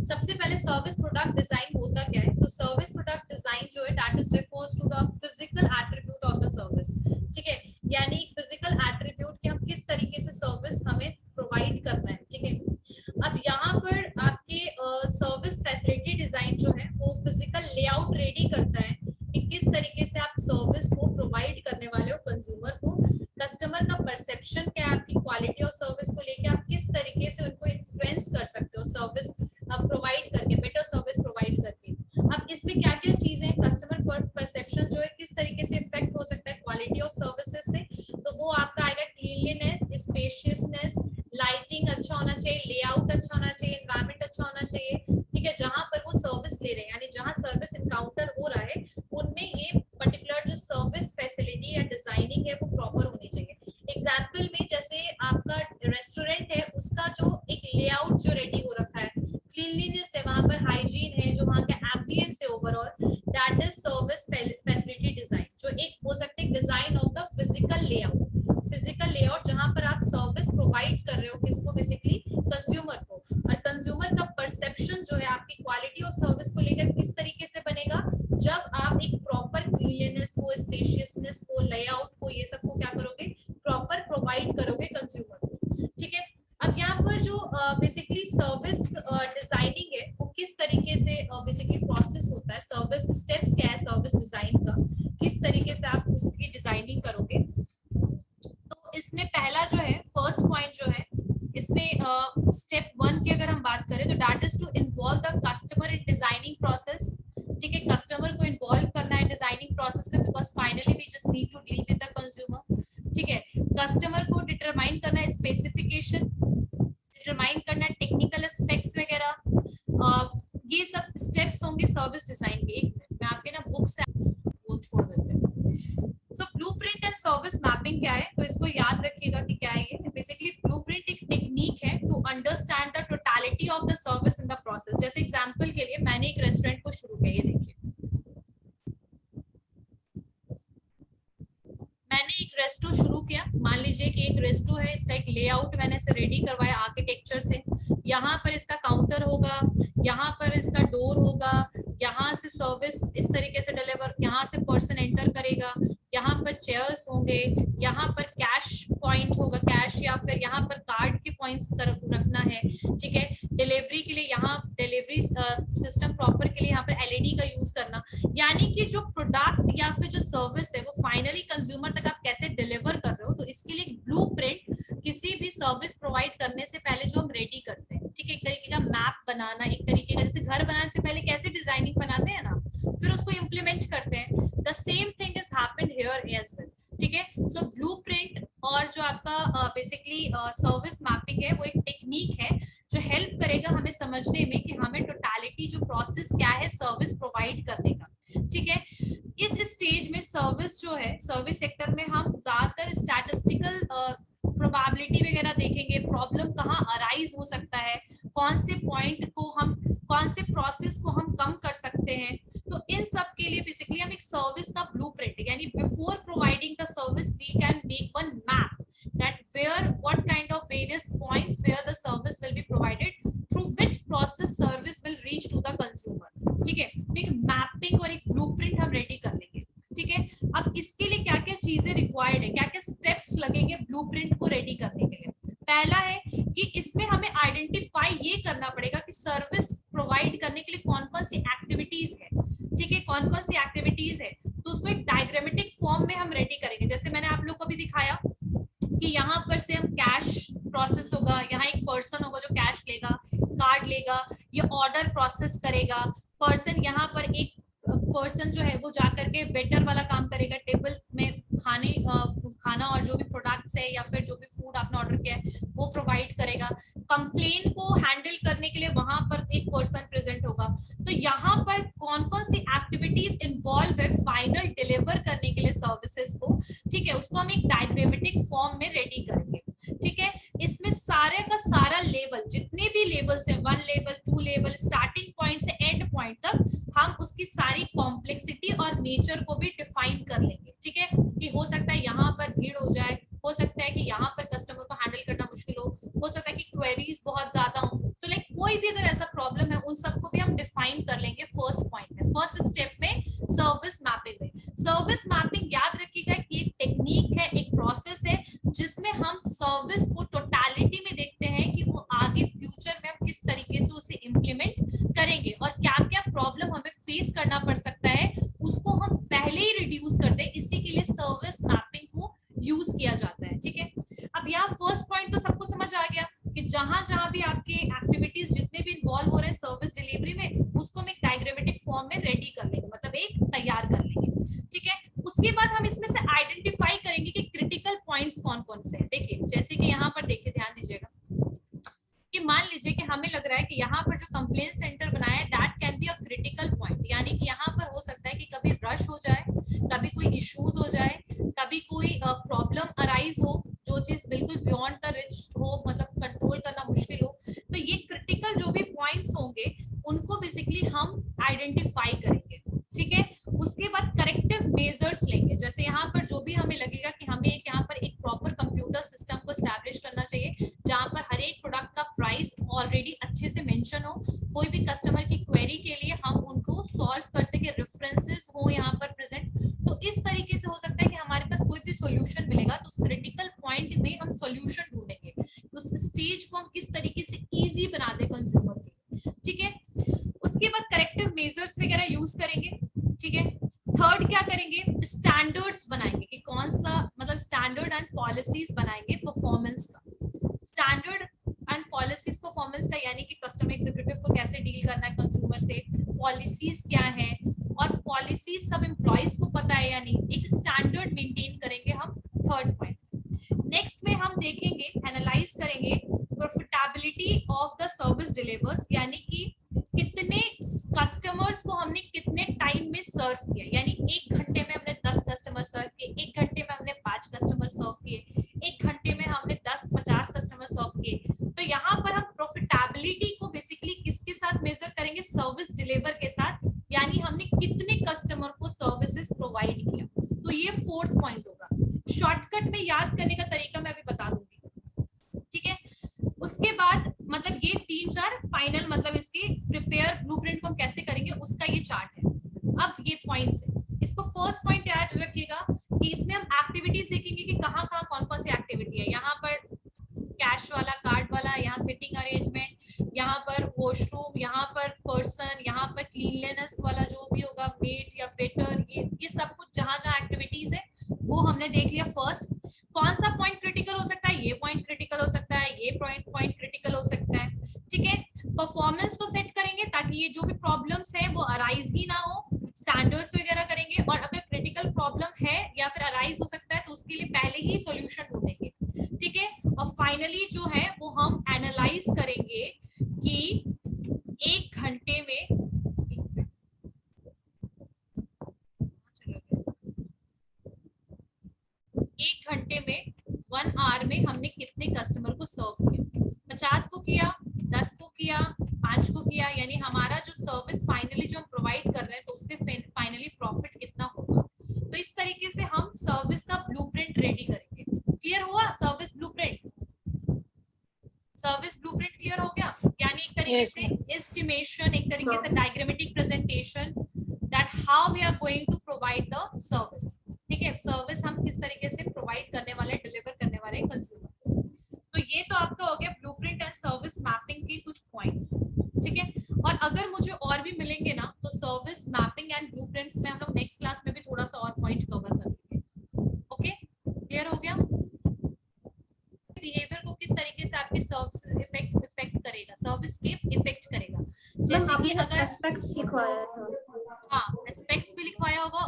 सबसे पहले सर्विस प्रोडक्ट डिजाइन होता क्या है? तो सर्विस प्रोडक्ट डिजाइन जो है that is refers to the physical attribute of the service, ठीक है, यानी फिजिकल एट्रीब्यूट कि हम किस तरीके से सर्विस हमें प्रोवाइड करना है, ठीक है। अब यहाँ पर आपके सर्विस फैसिलिटी डिजाइन जो है वो फिजिकल लेआउट रेडी करता है कि किस तरीके से आप सर्विस को प्रोवाइड करने वाले हो कंज्यूमर को, कस्टमर का परसेप्शन क्या है आपकी क्वालिटी और सर्विस को लेके, आप किस तरीके से उनको इन्फ्लुएंस कर सकते हो सर्विस प्रोवाइड करके, बेटर सर्विस प्रोवाइड करके। अब इसमें क्या क्या चीजें, कस्टमर परसेप्शन जो है किस तरीके से इफेक्ट हो सकता है क्वालिटी ऑफ सर्विसेज से, तो वो आपका आएगा क्लीनलीनेस, स्पेशियसनेस, लाइटिंग अच्छा होना चाहिए, लेआउट अच्छा होना चाहिए, एनवायरनमेंट अच्छा होना चाहिए, ठीक है, जहां पर वो सर्विस ले रहे हैं, यानी जहां सर्विस इनकाउंटर हो रहा है उनमें ये पर्टिकुलर जो सर्विस फैसिलिटी या डिजाइनिंग है वो प्रॉपर होनी चाहिए। एग्जांपल में जैसे आपका रेस्टोरेंट है, उसका जो एक लेआउट जो रेडी हो रखा है, क्लीनलीनेस है, वहां पर हाइजीन है, जो वहां का एम्बियंस है overall, that is service facility design, जो एक हो सकता है design of the physical layout. Physical layout जहां पर आप सर्विस प्रोवाइड कर रहे हो किसको, बेसिकली कंज्यूमर को, और कंज्यूमर का परसेप्शन जो है आपकी क्वालिटी ऑफ सर्विस को लेकर किस तरीके से बनेगा, जब आप एक प्रॉपर क्लीनलीनेस को, स्पेशियसनेस को, लेआउट को, ये सब को क्या करोगे, प्रॉपर प्रोवाइड करोगे कंज्यूमर को, ठीक है। अब यहाँ पर जो बेसिकली सर्विस डिजाइनिंग है वो किस तरीके से बेसिकली प्रोसेस होता है, सर्विस स्टेप्स क्या है सर्विस डिजाइन का, किस तरीके से आप उसकी डिजाइनिंग करोगे। तो इसमें पहला जो है, फर्स्ट पॉइंट जो है इसमें स्टेप 1 की अगर हम बात करें तो that is to involve the customer in designing process, ठीक है। कस्टमर को इन्वॉल्व करना है डिजाइनिंग प्रोसेस में, because finally we just need to deal with the consumer, ठीक है। कस्टमर को डिटरमाइन करना है स्पेसिफिकेशन, डिटरमाइन करना है टेक्निकल एस्पेक्ट्स वगैरह, ये सब स्टेप्स होंगे सर्विस डिजाइन के। एक मिनट मैं आपके ना बुक से वो छोड़ देते हैं। सो ब्लूप्रिंट एंड सर्विस मैपिंग क्या है, तो इसको याद रखिएगा कि क्या है ये। बेसिकली ब्लूप्रिंट एक टेक्निक है to understand the totality of the service in the process. जैसे एग्जांपल के लिए मैंने एक रेस्टोरेंट को शुरू किया, ये देखिए मैंने एक रेस्टो शुरू किया, मान लीजिए कि एक रेस्टो है, इसका एक लेआउट मैंने इसे रेडी करवाया आर्किटेक्चर से, यहाँ पर इसका काउंटर होगा, यहाँ पर इसका डोर होगा, यहाँ से सर्विस इस तरीके से डिलीवर, यहाँ से पर्सन एंटर करेगा, यहाँ पर चेयर्स होंगे, यहाँ पर कैश पॉइंट होगा, कैश या फिर यहाँ पर कार्ड के पॉइंट्स रखना है, ठीक है। डिलीवरी के लिए यहाँ डिलीवरी सिस्टम प्रॉपर के लिए यहाँ पर एलईडी का यूज करना, यानी कि जो प्रोडक्ट या फिर जो सर्विस है वो फाइनली कंज्यूमर तक आप कैसे डिलीवर कर रहे हो। तो इसके लिए ब्लूप्रिंट किसी भी सर्विस प्रोवाइड करने से पहले जो हम रेडी करते हैं, ठीक है, एक तरीके का मैप बनाना, एक तरीके का जैसे घर बनाने से पहले कैसे डिजाइनिंग बनाते हैं ना, फिर उसको इम्प्लीमेंट करते हैं। The same thing is happened here as well, ठीक है। सो ब्लूप्रिंट और जो आपका आपका बेसिकली सर्विस मैपिंग है, वो एक टेक्निक है जो हेल्प करेगा हमें समझने में कि हमें टोटलिटी जो प्रोसेस क्या है सर्विस प्रोवाइड करने का। ठीक है, इस स्टेज में सर्विस जो है, सर्विस सेक्टर में हम ज्यादातर स्टैटिस्टिकल प्रोबेबिलिटी वगैरह देखेंगे, प्रॉब्लम कहाँ अराइज हो सकता है, कौन से पॉइंट को हम, कौन से प्रोसेस को हम कम कर सकते हैं। तो इन सब के लिए बेसिकली हम एक सर्विस का ब्लूप्रिंट, यानी before providing the service we can make one map that where what kind of various points where the service will be provided, through which process service will reach to the consumer। ठीक है, एक मैपिंग और एक ब्लूप्रिंट हम रेडी कर लेंगे। ठीक है, अब इसके लिए क्या क्या चीजें रिक्वायर्ड है, क्या क्या स्टेप्स लगेंगे ब्लूप्रिंट को रेडी करने के लिए। पहला है कि इसमें हमें आइडेंटिफाई ये करना पड़ेगा कि सर्विस प्रोवाइड करने के लिए कौन कौन सी एक्टिविटीज है। ठीक है, कौन कौन सी एक्टिविटीज है, तो उसको एक डायग्रामेटिक फॉर्म में हम रेडी करेंगे। जैसे मैंने आप लोग को भी दिखाया कि यहाँ पर से हम कैश प्रोसेस होगा, यहाँ एक पर्सन होगा जो कैश लेगा, कार्ड लेगा, ये ऑर्डर प्रोसेस करेगा, पर्सन यहाँ पर एक पर्सन जो है वो जाकर के वेटर वाला काम करेगा, टेबल में खाना और जो भी प्रोडक्ट्स है या फिर जो भी फूड आपने ऑर्डर किया है वो प्रोवाइड करेगा। कंप्लेन को हैंडल करने के लिए वहां पर एक पर्सन प्रेजेंट होगा। तो यहाँ पर कौन कौन सी एक्टिविटीज इन्वॉल्व है फाइनल डिलीवर करने के लिए सर्विसेज को, ठीक है, उसको हम एक डायग्रामेटिक फॉर्म में रेडी करेंगे। ठीक है, इसमें सारे का सारा लेवल, जितने भी लेवल्स हैं, 1 लेवल, 2 लेवल, स्टार्टिंग पॉइंट से एंड पॉइंट तक, हम उसकी सारी कॉम्प्लेक्सिटी और नेचर को भी डिफाइन कर लेंगे। ठीक है, कि हो सकता है यहाँ पर भीड़ हो जाए, हो सकता है कि यहाँ पर कस्टमर को हैंडल करना मुश्किल हो सकता है कि क्वेरीज बहुत ज्यादा हो, तो लाइक कोई भी अगर ऐसा प्रॉब्लम है उन सबको भी हम डिफाइन कर लेंगे फर्स्ट पॉइंट में, फर्स्ट स्टेप में, सर्विस मैपिंग में। सर्विस मैपिंग याद रखिएगा कि एक टेक्निक है, एक प्रोसेस है जिसमें हम सर्विस को टोटलिटी में देखते हैं कि वो आगे फ्यूचर में हम किस तरीके से उसे इम्प्लीमेंट करेंगे और क्या क्या प्रॉब्लम हमें फेस करना पड़ सकता है उसको हम पहले ही रिड्यूस कर दें। इसी के लिए सर्विस मैपिंग को यूज किया जाता है। ठीक है, अब यहाँ फर्स्ट पॉइंट तो सबको समझ आ गया कि जहां जहां भी आपके एक्टिविटीज जितने भी इन्वॉल्व हो रहे हैं सर्विस डिलीवरी में, उसको हम एक डायग्रामेटिक फॉर्म में रेडी कर लेंगे, मतलब एक तैयार कर लेंगे। ठीक है, उसके बाद हम इसमें से आइडेंटिफाई करेंगे कि क्रिटिकल पॉइंट्स कौन कौन से हैं। देखिए, जैसे कि यहाँ पर देखिए, ध्यान दीजिएगा कि मान लीजिए कि हमें लग रहा है कि यहाँ पर जो कंप्लेंट सेंटर बनाया है that can be a critical point, यानी कि यहाँ पर हो सकता है कि कभी रश हो जाए, कभी कोई इश्यूज हो जाए, कभी कोई प्रॉब्लम अराइज हो, जो चीज बिल्कुल बियॉन्ड द रिच हो, मतलब कंट्रोल करना मुश्किल हो। तो ये क्रिटिकल जो भी पॉइंट्स होंगे उनको बेसिकली हम आइडेंटिफाई करेंगे। ठीक है, उसके बाद करेक्टिव मेजर्स लेंगे। जैसे यहाँ पर जो भी हमें लगेगा कि हमें यहाँ पर एक प्रॉपर कंप्यूटर सिस्टम को एस्टैब्लिश करना चाहिए जहाँ पर हर एक प्रोडक्ट का प्राइस ऑलरेडी अच्छे से मेंशन हो, कोई भी कस्टमर की क्वेरी के लिए हम उनको सॉल्व कर सके, रेफरेंसेस हो यहाँ पर प्रेजेंट। तो इस तरीके से हो सकता है कि हमारे पास कोई भी सॉल्यूशन मिलेगा तो उस क्रिटिकल पॉइंट में हम सॉल्यूशन ढूंढेंगे, उस स्टेज को हम किस तरीके से इजी बना दे कंज्यूमर के। ठीक है, उसके बाद करेक्टिव मेजर्स वगैरह यूज करेंगे। ठीक है, थर्ड क्या करेंगे, स्टैंडर्ड्स बनाएंगे कि कौन सा, मतलब स्टैंडर्ड एंड पॉलिसीज बनाएंगे परफॉर्मेंस का, स्टैंडर्ड एंड पॉलिसीज परफॉर्मेंस का, यानी कि कस्टमर एग्जीक्यूटिव को कैसे डील करना है कंज्यूमर से, पॉलिसीज क्या है और पॉलिसीज सब एम्प्लॉइज को पता है या नहीं, एक स्टैंडर्ड मेंटेन करेंगे हम। थर्ड पॉइंट नेक्स्ट में हम देखेंगे, एनालाइज करेंगे profitability of the service delivers, यानी कि कितने कस्टमर्स को हमने कितने टाइम में सर्व किया, यानी 1 घंटे में हमने 10 कस्टमर सर्व किए, 1 घंटे में हमने 5 कस्टमर सर्व किए, 1 घंटे में हमने 10-50 कस्टमर सर्व किए। तो यहाँ पर हम प्रॉफिटेबिलिटी को बेसिकली किसके साथ मेजर करेंगे, सर्विस डिलीवर के साथ, यानी हमने कितने कस्टमर को सर्विसेज प्रोवाइड किया। तो ये 4th पॉइंट होगा। शॉर्टकट में याद करने का तरीका मैं अभी बता दूंगी। ठीक है, उसके बाद मतलब ये 3-4 फाइनल, मतलब इसके प्रिपेयर ब्लूप्रिंट को हम कैसे करेंगे उसका ये चार्ट है। अब ये पॉइंट्स है, इसको फर्स्ट पॉइंट याद रखिएगा कि इसमें हम एक्टिविटीज देखेंगे कि कहाँ कहाँ कौन कौन सी एक्टिविटी है। यहाँ पर कैश वाला, कार्ड वाला, यहाँ सिटिंग अरेंजमेंट, यहाँ पर वॉशरूम, यहाँ पर पर्सन, यहाँ पर क्लीनलीनेस वाला जो भी होगा, मेड या वेटर, ये सब कुछ जहाँ जहाँ एक्टिविटीज है वो हमने देख लिया। फर्स्ट कौन सा पॉइंट क्रिटिकल हो सकता है, ये पॉइंट क्रिटिकल हो सकता है, ये पॉइंट क्रिटिकल हो सकता है। ठीक है, परफॉर्मेंस को सेट करेंगे ताकि ये जो भी प्रॉब्लम्स है वो अराइज ही ना हो, स्टैंडर्ड्स वगैरह करेंगे, और अगर क्रिटिकल प्रॉब्लम है या फिर अराइज हो सकता है तो उसके लिए पहले ही सॉल्यूशन ढूंढेंगे। फाइनली जो है वो हम एनालाइज करेंगे कि 1 घंटे में 1 घंटे में 1 आवर में हमने कितने कस्टमर को सर्व किया, 50 को किया, 10 को किया, 5 को किया, यानी हमारा जो सर्विस फाइनली जो हम प्रोवाइड कर रहे हैं तो उससे फाइनली प्रॉफिट कितना होगा। तो इस तरीके से हम सर्विस का ब्लूप्रिंट रेडी करेंगे। क्लियर हुआ service blueprint? Service blueprint clear हो गया? यानी एक तरीके Yes, से एस्टिमेशन, एक तरीके से diagrammatic presentation that how we are going to provide the service. ठीक है, सर्विस हम किस तरीके से प्रोवाइड करने वाले, डिलीवर करने वाले कंज्यूमर। तो ये तो आपका हो गया ब्लूप्रिंट एंड सर्विस मैपिंग के कुछ पॉइंट्स। ठीक है, और अगर मुझे और भी मिलेंगे ना तो सर्विस मैपिंग एंड ब्लूप्रिंट्स में हम लोग नेक्स्ट क्लास में भी थोड़ा सा और पॉइंट कवर करेंगे। ओके, क्लियर हो गया? बिहेवियर को किस तरीके से आपके सर्विस इफेक्ट करेगा, सर्विस के इफेक्ट करेगा। जैसे कि अगर एस्पेक्ट्स लिखवाया था। हाँ, एस्पेक्ट्स भी लिखवाया होगा।